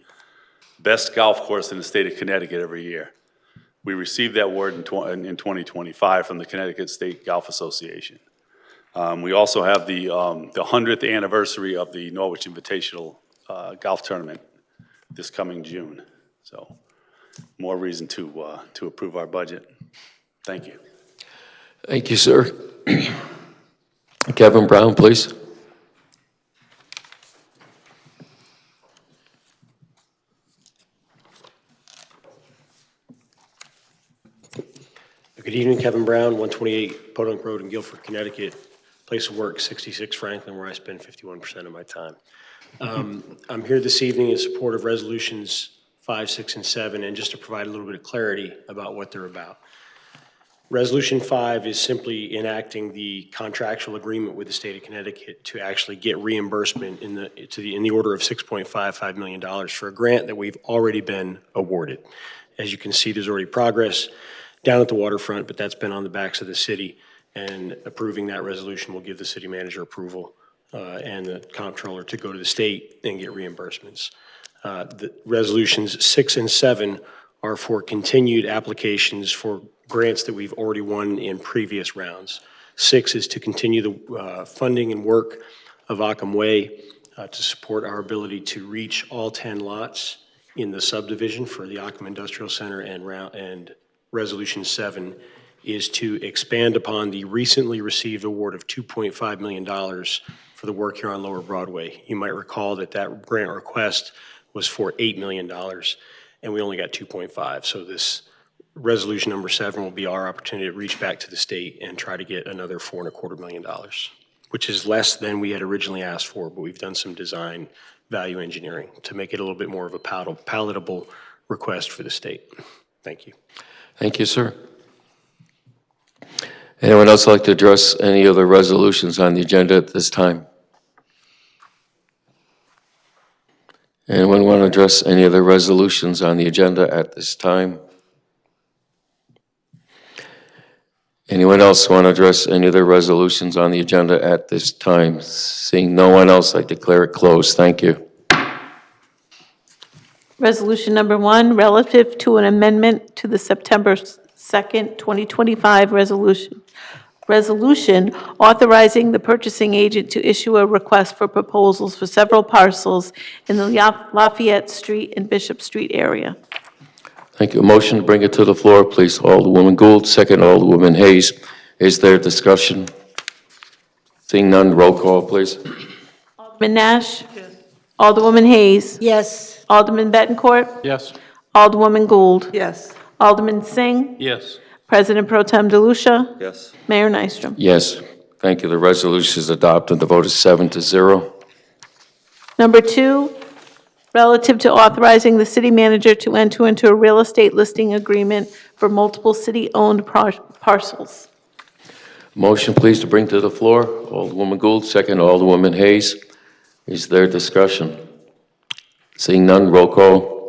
best golf course in the state of Connecticut every year. We received that award in 2025 from the Connecticut State Golf Association. We also have the 100th anniversary of the Norwich Invitational Golf Tournament this coming June. So more reason to approve our budget. Thank you. Thank you, sir. Kevin Brown, please. Good evening, Kevin Brown, 128 Podunk Road in Guilford, Connecticut. Place of work, 66 Franklin, where I spend 51% of my time. I'm here this evening in support of resolutions 5, 6, and 7, and just to provide a little bit of clarity about what they're about. Resolution 5 is simply enacting the contractual agreement with the state of Connecticut to actually get reimbursement in the order of $6.55 million for a grant that we've already been awarded. As you can see, there's already progress down at the waterfront, but that's been on the backs of the city, and approving that resolution will give the city manager approval and the comptroller to go to the state and get reimbursements. The resolutions 6 and 7 are for continued applications for grants that we've already won in previous rounds. 6 is to continue the funding and work of Occam Way to support our ability to reach all 10 lots in the subdivision for the Occam Industrial Center, and Resolution 7 is to expand upon the recently received award of $2.5 million for the work here on Lower Broadway. You might recall that that grant request was for $8 million, and we only got 2.5. So this resolution number 7 will be our opportunity to reach back to the state and try to get another $4.25 million, which is less than we had originally asked for, but we've done some design value engineering to make it a little bit more of a palatable request for the state. Thank you. Thank you, sir. Anyone else like to address any of the resolutions on the agenda at this time? Anyone want to address any of the resolutions on the agenda at this time? Anyone else want to address any of the resolutions on the agenda at this time? Seeing no one else, I declare it closed. Thank you. Resolution number 1, relative to an amendment to the September 2nd, 2025 resolution authorizing the purchasing agent to issue a request for proposals for several parcels in the Lafayette Street and Bishop Street area. Thank you. A motion to bring it to the floor, please. Alderwoman Gould, second Alderwoman Hayes. Is there discussion? Seeing none, roll call, please. Alderman Nash? Yes. Alderwoman Hayes? Yes. Alderman Bettencourt? Yes. Alderwoman Gould? Yes. Alderman Singh? Yes. President Pro Tem DeLucia? Yes. Mayor Nystrom? Yes. Thank you. The resolution is adopted. The vote is 7-0. Number 2, relative to authorizing the city manager to enter into a real estate listing agreement for multiple city-owned parcels. Motion, please, to bring to the floor. Alderwoman Gould, second Alderwoman Hayes. Is there discussion? Seeing none, roll call.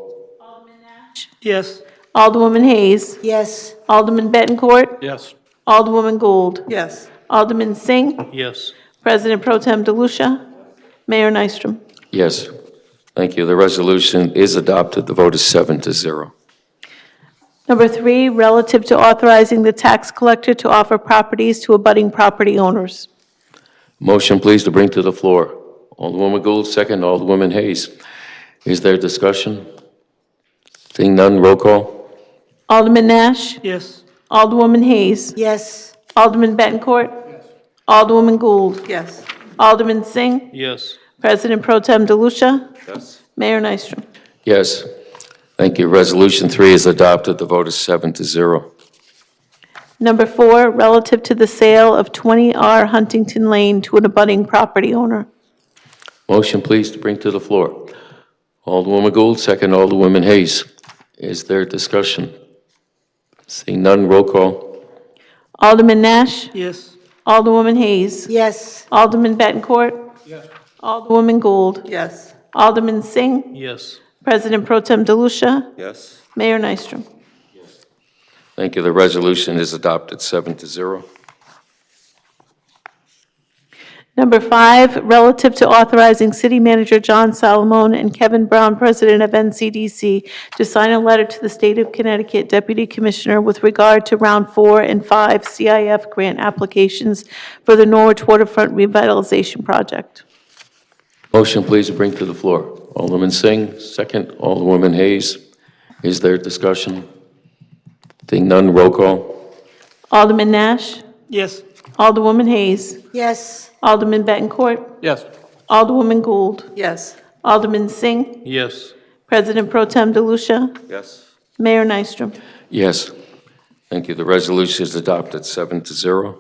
Yes. Alderwoman Hayes? Yes. Alderman Bettencourt? Yes. Alderwoman Gould? Yes. Alderman Singh? Yes. President Pro Tem DeLucia? Mayor Nystrom? Yes. Thank you. The resolution is adopted. The vote is 7-0. Number 3, relative to authorizing the tax collector to offer properties to abutting property owners. Motion, please, to bring to the floor. Alderwoman Gould, second Alderwoman Hayes. Is there discussion? Seeing none, roll call. Alderman Nash? Yes. Alderwoman Hayes? Yes. Alderman Bettencourt? Alderwoman Gould? Yes. Alderman Singh? Yes. President Pro Tem DeLucia? Yes. Mayor Nystrom? Yes. Thank you. Resolution 3 is adopted. The vote is 7-0. Number 4, relative to the sale of 20R Huntington Lane to an abutting property owner. Motion, please, to bring to the floor. Alderwoman Gould, second Alderwoman Hayes. Is there discussion? Seeing none, roll call. Alderman Nash? Yes. Alderwoman Hayes? Yes. Alderman Bettencourt? Yes. Alderwoman Gould? Yes. Alderman Singh? Yes. President Pro Tem DeLucia? Yes. Mayor Nystrom? Thank you. The resolution is adopted, 7-0. Number 5, relative to authorizing City Manager John Salamone and Kevin Brown, President of NCDC, to sign a letter to the State of Connecticut Deputy Commissioner with regard to Round 4 and 5 CIF grant applications for the Norwich Waterfront Revitalization Project. Motion, please, to bring to the floor. Alderman Singh, second Alderwoman Hayes. Is there discussion? Seeing none, roll call. Alderman Nash? Yes. Alderwoman Hayes? Yes. Alderman Bettencourt? Yes. Alderwoman Gould? Yes. Alderman Singh? Yes. President Pro Tem DeLucia? Yes. Mayor Nystrom? Yes. Thank you. The resolution is adopted, 7-0.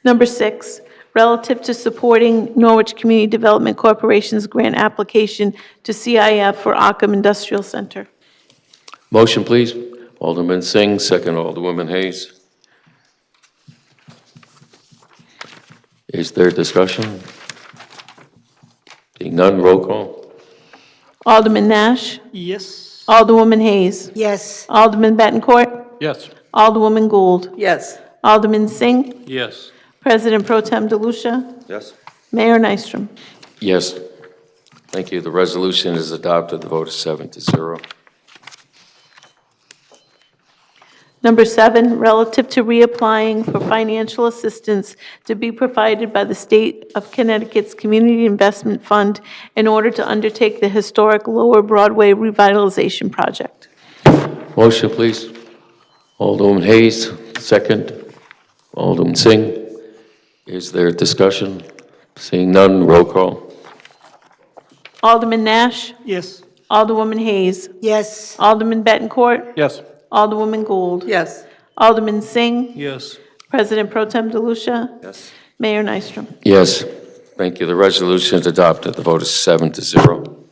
Number 6, relative to supporting Norwich Community Development Corporation's grant application to CIF for Ockham Industrial Center. Motion, please. Alderman Singh, second Alderwoman Hayes. Is there discussion? Seeing none, roll call. Alderman Nash? Yes. Alderwoman Hayes? Yes. Alderman Bettencourt? Yes. Alderwoman Gould? Yes. Alderman Singh? Yes. President Pro Tem DeLucia? Yes. Mayor Nystrom? Yes. Thank you. The resolution is adopted. The vote is 7-0. Number 7, relative to reapplying for financial assistance to be provided by the State of Connecticut's Community Investment Fund in order to undertake the historic Lower Broadway revitalization project. Motion, please. Alderwoman Hayes, second. Alderman Singh. Is there discussion? Seeing none, roll call. Alderman Nash? Yes. Alderwoman Hayes? Yes. Alderman Bettencourt? Yes. Alderwoman Gould? Yes. Alderman Singh? Yes. President Pro Tem DeLucia? Yes. Mayor Nystrom? Yes. Thank you. The resolution is adopted. The vote is 7-0.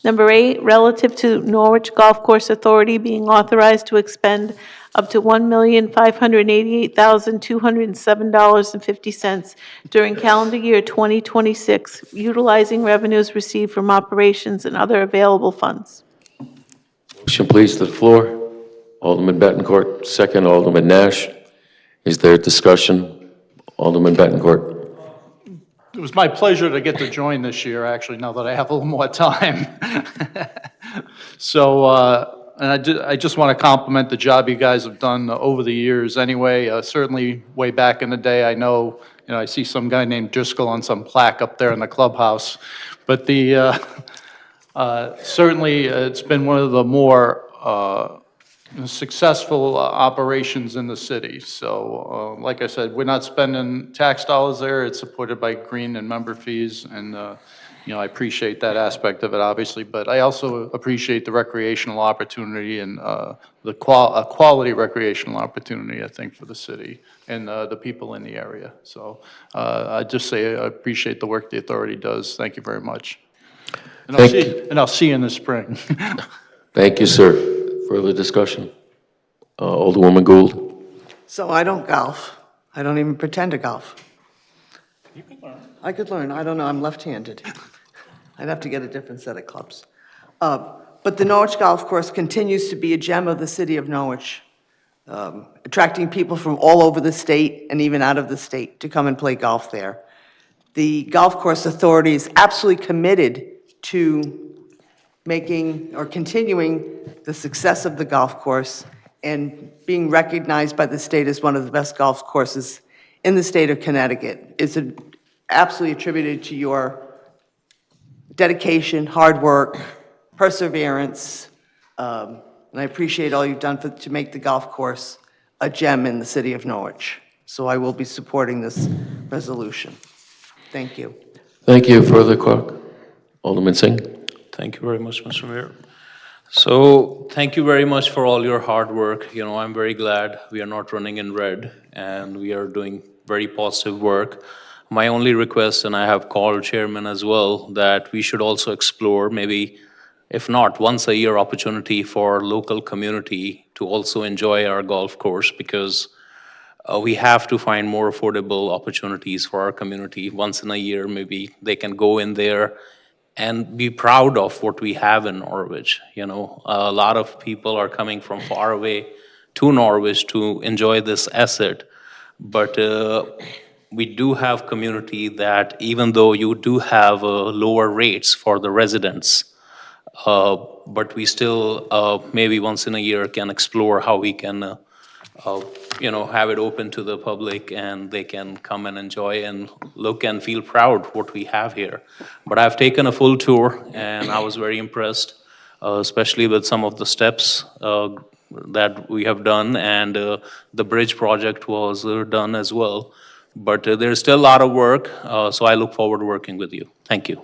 Number 8, relative to Norwich Golf Course Authority being authorized to expend up to $1,588,207.50 during calendar year 2026, utilizing revenues received from operations and other available funds. Motion, please, to the floor. Alderman Bettencourt, second Alderman Nash. Is there discussion? Alderman Bettencourt. It was my pleasure to get to join this year, actually, now that I have a little more time. So, and I just want to compliment the job you guys have done over the years anyway. Certainly way back in the day, I know, I see some guy named Driscoll on some plaque up there in the clubhouse. But certainly it's been one of the more successful operations in the city. So, like I said, we're not spending tax dollars there. It's supported by green and member fees, and I appreciate that aspect of it, obviously. But I also appreciate the recreational opportunity and the quality recreational opportunity, I think, for the city and the people in the area. So I just say I appreciate the work the authority does. Thank you very much. And I'll see you in the spring. Thank you, sir. Further discussion? Alderwoman Gould? So I don't golf. I don't even pretend to golf. You could learn. I could learn. I don't know. I'm left-handed. I'd have to get a different set of clubs. But the Norwich Golf Course continues to be a gem of the city of Norwich, attracting people from all over the state and even out of the state to come and play golf there. The Golf Course Authority is absolutely committed to making or continuing the success of the golf course and being recognized by the state as one of the best golf courses in the state of Connecticut. It's absolutely attributed to your dedication, hard work, perseverance, and I appreciate all you've done to make the golf course a gem in the city of Norwich. So I will be supporting this resolution. Thank you. Thank you. Further, Alderman Singh? Thank you very much, Mr. Mayor. So thank you very much for all your hard work. I'm very glad we are not running in red and we are doing very positive work. My only request, and I have called Chairman as well, that we should also explore maybe, if not once a year, opportunity for local community to also enjoy our golf course, because we have to find more affordable opportunities for our community. Once in a year, maybe they can go in there and be proud of what we have in Norwich. A lot of people are coming from far away to Norwich to enjoy this asset. But we do have community that, even though you do have lower rates for the residents, but we still maybe once in a year can explore how we can have it open to the public and they can come and enjoy and look and feel proud what we have here. But I've taken a full tour and I was very impressed, especially with some of the steps that we have done, and the bridge project was done as well. But there's still a lot of work, so I look forward to working with you. Thank you.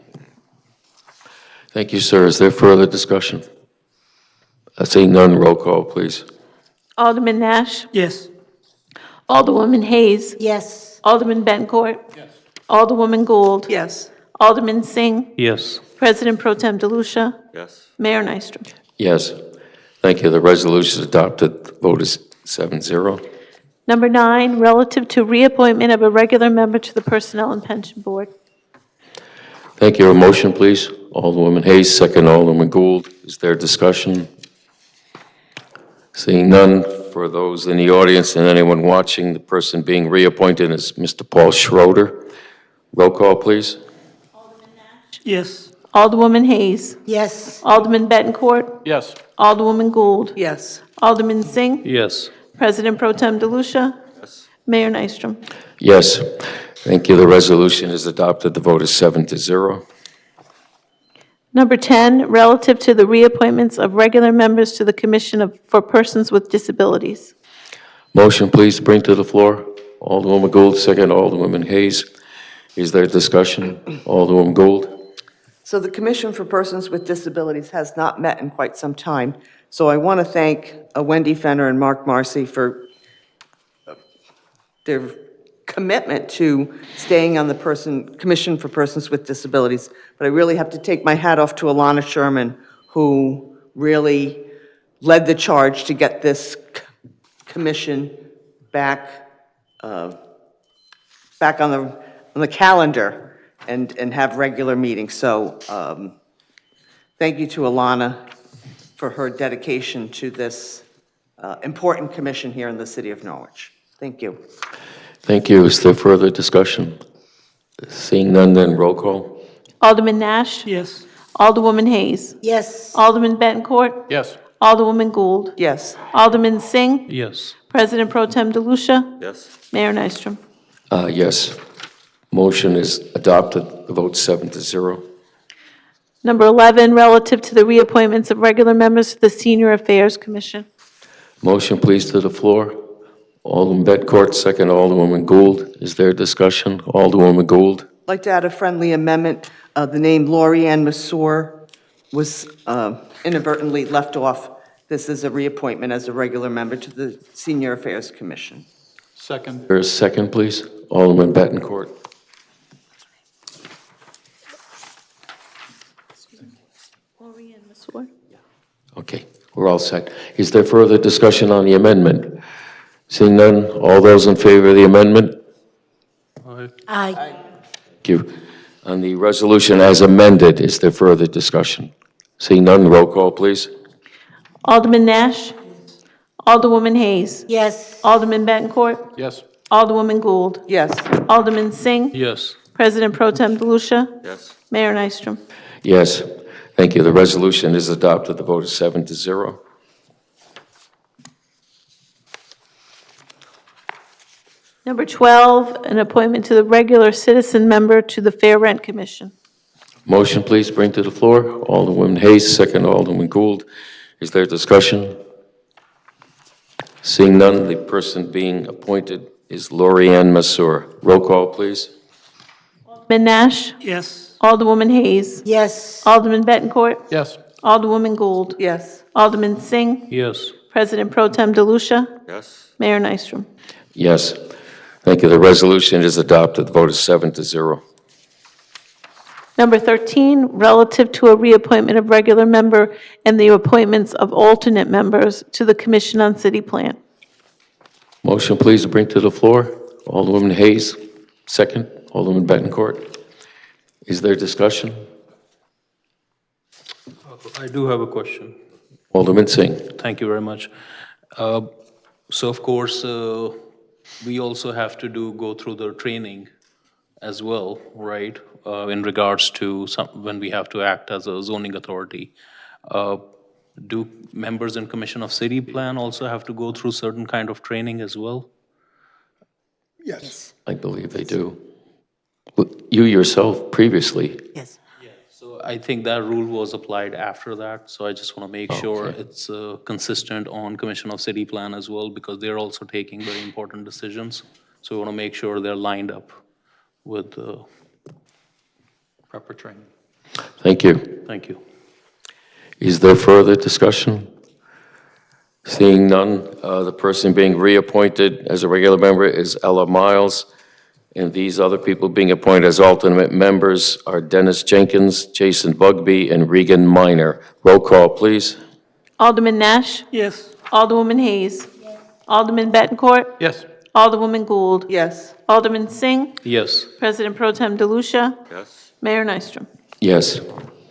Thank you, sir. Is there further discussion? Seeing none, roll call, please. Alderman Nash? Yes. Alderwoman Hayes? Yes. Alderman Bencourt? Yes. Alderwoman Gould? Yes. Alderman Singh? Yes. President Pro Tem DeLucia? Yes. Mayor Nystrom? Yes. Thank you. The resolution is adopted. The vote is 7-0. Number 9, relative to reappointment of a regular member to the Personnel and Pension Board. Thank you. A motion, please. Alderwoman Hayes, second Alderman Gould. Is there discussion? Seeing none, for those in the audience and anyone watching, the person being reappointed is Mr. Paul Schroeder. Roll call, please. Yes. Alderwoman Hayes? Yes. Alderman Bettencourt? Yes. Alderwoman Gould? Yes. Alderman Singh? Yes. President Pro Tem DeLucia? Yes. Mayor Nystrom? Yes. Thank you. The resolution is adopted. The vote is 7-0. Number 10, relative to the reappointments of regular members to the Commission for Persons with Disabilities. Motion, please, bring to the floor. Alderwoman Gould, second Alderwoman Hayes. Is there discussion? Alderwoman Gould? So the Commission for Persons with Disabilities has not met in quite some time. So I want to thank Wendy Fenner and Mark Marcy for their commitment to staying on the Commission for Persons with Disabilities. But I really have to take my hat off to Alana Sherman, who really led the charge to get this commission back on the calendar and have regular meetings. So thank you to Alana for her dedication to this important commission here in the city of Norwich. Thank you. Thank you. Is there further discussion? Seeing none, then roll call. Alderman Nash? Yes. Alderwoman Hayes? Yes. Alderman Bettencourt? Yes. Alderwoman Gould? Yes. Alderman Singh? Yes. President Pro Tem DeLucia? Yes. Mayor Nystrom. Yes. Motion is adopted, the vote 7-0. Number 11, relative to the reappointments of regular members to the Senior Affairs Commission. Motion, please, to the floor. Alderman Betcourt, second Alderwoman Gould. Is there discussion? Alderwoman Gould? I'd like to add a friendly amendment. The name Lori Ann Massour was inadvertently left off. This is a reappointment as a regular member to the Senior Affairs Commission. Second. There is a second, please. Alderman Bettencourt. Okay, we're all set. Is there further discussion on the amendment? Seeing none, all those in favor of the amendment? Aye. Thank you. On the resolution as amended, is there further discussion? Seeing none, roll call, please. Alderman Nash? Alderwoman Hayes? Yes. Alderman Bettencourt? Yes. Alderwoman Gould? Yes. Alderman Singh? Yes. President Pro Tem DeLucia? Yes. Mayor Nystrom. Yes, thank you. The resolution is adopted. The vote is 7-0. Number 12, an appointment to the regular citizen member to the Fair Rent Commission. Motion, please, bring to the floor. Alderwoman Hayes, second Alderman Gould. Is there discussion? Seeing none, the person being appointed is Lori Ann Massour. Roll call, please. Alderman Nash? Yes. Alderwoman Hayes? Yes. Alderman Bettencourt? Yes. Alderwoman Gould? Yes. Alderman Singh? Yes. President Pro Tem DeLucia? Yes. Mayor Nystrom. Yes, thank you. The resolution is adopted. The vote is 7-0. Number 13, relative to a reappointment of regular member and the appointments of alternate members to the Commission on City Plan. Motion, please, to bring to the floor. Alderwoman Hayes, second. Alderman Bettencourt. Is there discussion? I do have a question. Alderman Singh. Thank you very much. So of course, we also have to go through the training as well, right? In regards to when we have to act as a zoning authority. Do members in Commission of City Plan also have to go through certain kind of training as well? Yes. I believe they do. You yourself previously. Yes. So I think that rule was applied after that, so I just want to make sure Okay. it's consistent on Commission of City Plan as well, because they're also taking very important decisions. So we want to make sure they're lined up with proper training. Thank you. Thank you. Is there further discussion? Seeing none, the person being reappointed as a regular member is Ella Miles, and these other people being appointed as alternate members are Dennis Jenkins, Jason Bugby, and Regan Minor. Roll call, please. Alderman Nash? Yes. Alderwoman Hayes? Alderman Bettencourt? Yes. Alderwoman Gould? Yes. Alderman Singh? Yes. President Pro Tem DeLucia? Yes. Mayor Nystrom. Yes,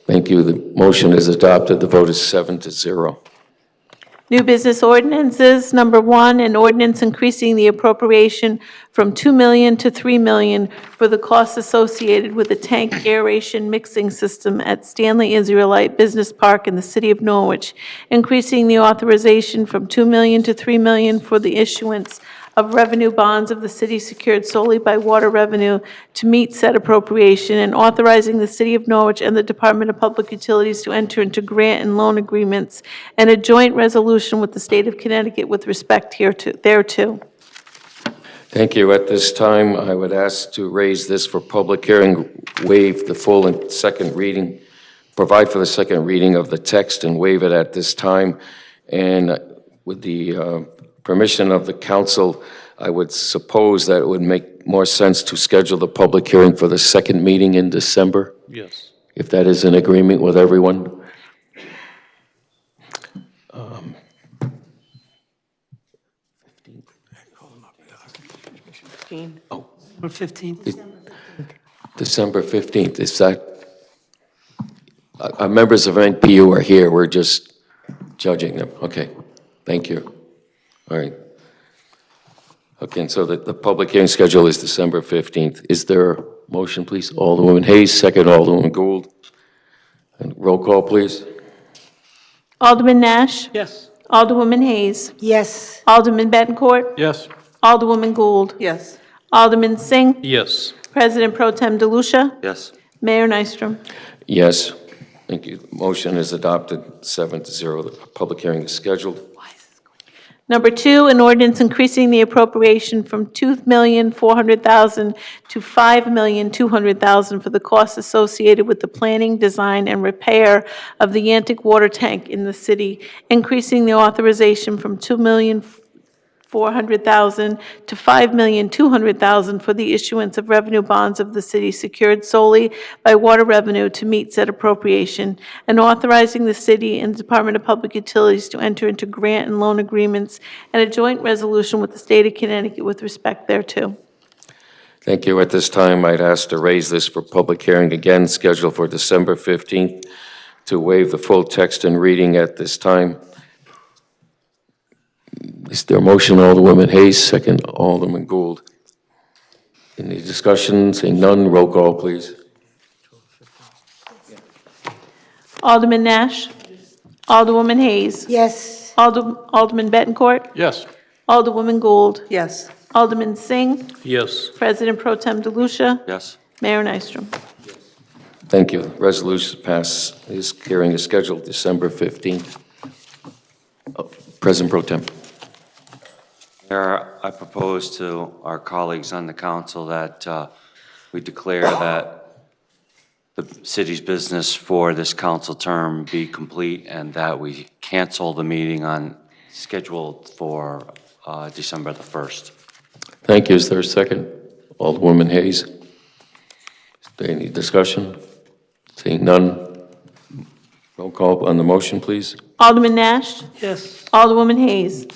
thank you. The motion is adopted. The vote is 7-0. New business ordinances. Number 1, an ordinance increasing the appropriation from $2 million to $3 million for the costs associated with the tank aeration mixing system at Stanley Israelite Business Park in the city of Norwich, increasing the authorization from $2 million to $3 million for the issuance of revenue bonds of the city secured solely by water revenue to meet said appropriation, and authorizing the city of Norwich and the Department of Public Utilities to enter into grant and loan agreements and a joint resolution with the state of Connecticut with respect thereto. Thank you. At this time, I would ask to raise this for public hearing, waive the full and second reading, provide for the second reading of the text and waive it at this time. And with the permission of the council, I would suppose that it would make more sense to schedule the public hearing for the second meeting in December, Yes. if that is in agreement with everyone. Or 15. December 15th, is that? Our members of NPU are here, we're just judging them. Okay, thank you. All right. Okay, and so the public hearing schedule is December 15th. Is there motion, please. Alderwoman Hayes, second. Alderwoman Gould. And roll call, please. Alderman Nash? Yes. Alderwoman Hayes? Yes. Alderman Bettencourt? Yes. Alderwoman Gould? Yes. Alderman Singh? Yes. President Pro Tem DeLucia? Yes. Mayor Nystrom? Yes. Thank you. Motion is adopted 7-0. The public hearing is scheduled. Number 2, an ordinance increasing the appropriation from $2,400,000 to $5,200,000 for the costs associated with the planning, design, and repair of the Yantic water tank in the city, increasing the authorization from $2,400,000 to $5,200,000 for the issuance of revenue bonds of the city secured solely by water revenue to meet said appropriation, and authorizing the city and the Department of Public Utilities to enter into grant and loan agreements and a joint resolution with the state of Connecticut with respect thereto. Thank you. At this time, I'd ask to raise this for public hearing again, scheduled for December 15th, to waive the full text and reading at this time. Is there a motion? Alderwoman Hayes, second. Alderman Gould. Any discussion? Seeing none, roll call, please. Alderman Nash? Alderwoman Hayes? Yes. Alderman Bettencourt? Yes. Alderwoman Gould? Yes. Alderman Singh? Yes. President Pro Tem DeLucia? Yes. Mayor Nystrom? Thank you. Resolution passed. This hearing is scheduled December 15th. President Pro Tem. Mayor, I propose to our colleagues on the council that we declare that the city's business for this council term be complete and that we cancel the meeting scheduled for December the 1st. Thank you. Is there a second? Alderwoman Hayes. Is there any discussion? Seeing none, roll call on the motion, please. Alderman Nash? Yes. Alderwoman Hayes?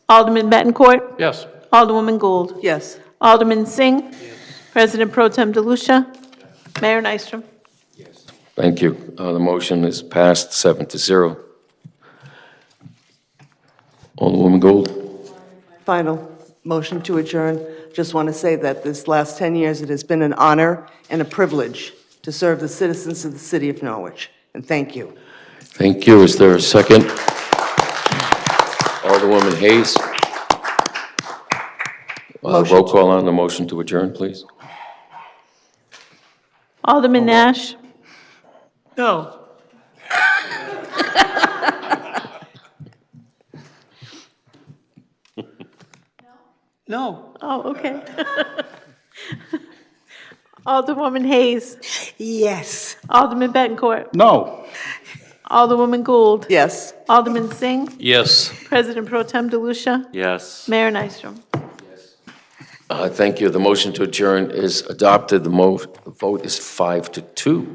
Alderman Bettencourt? Yes. Alderwoman Gould? Yes. Alderman Singh? President Pro Tem DeLucia? Mayor Nystrom? Thank you. The motion is passed 7-0. Alderwoman Gould. Final motion to adjourn. Just want to say that this last 10 years, it has been an honor and a privilege to serve the citizens of the city of Norwich. And thank you. Thank you. Is there a second? Alderwoman Hayes. Roll call on the motion to adjourn, please. Alderman Nash? No. No. Oh, okay. Alderwoman Hayes? Yes. Alderman Bettencourt? No. Alderwoman Gould? Yes. Alderman Singh? Yes. President Pro Tem DeLucia? Yes. Mayor Nystrom? Thank you. The motion to adjourn is adopted. The vote is 5-2.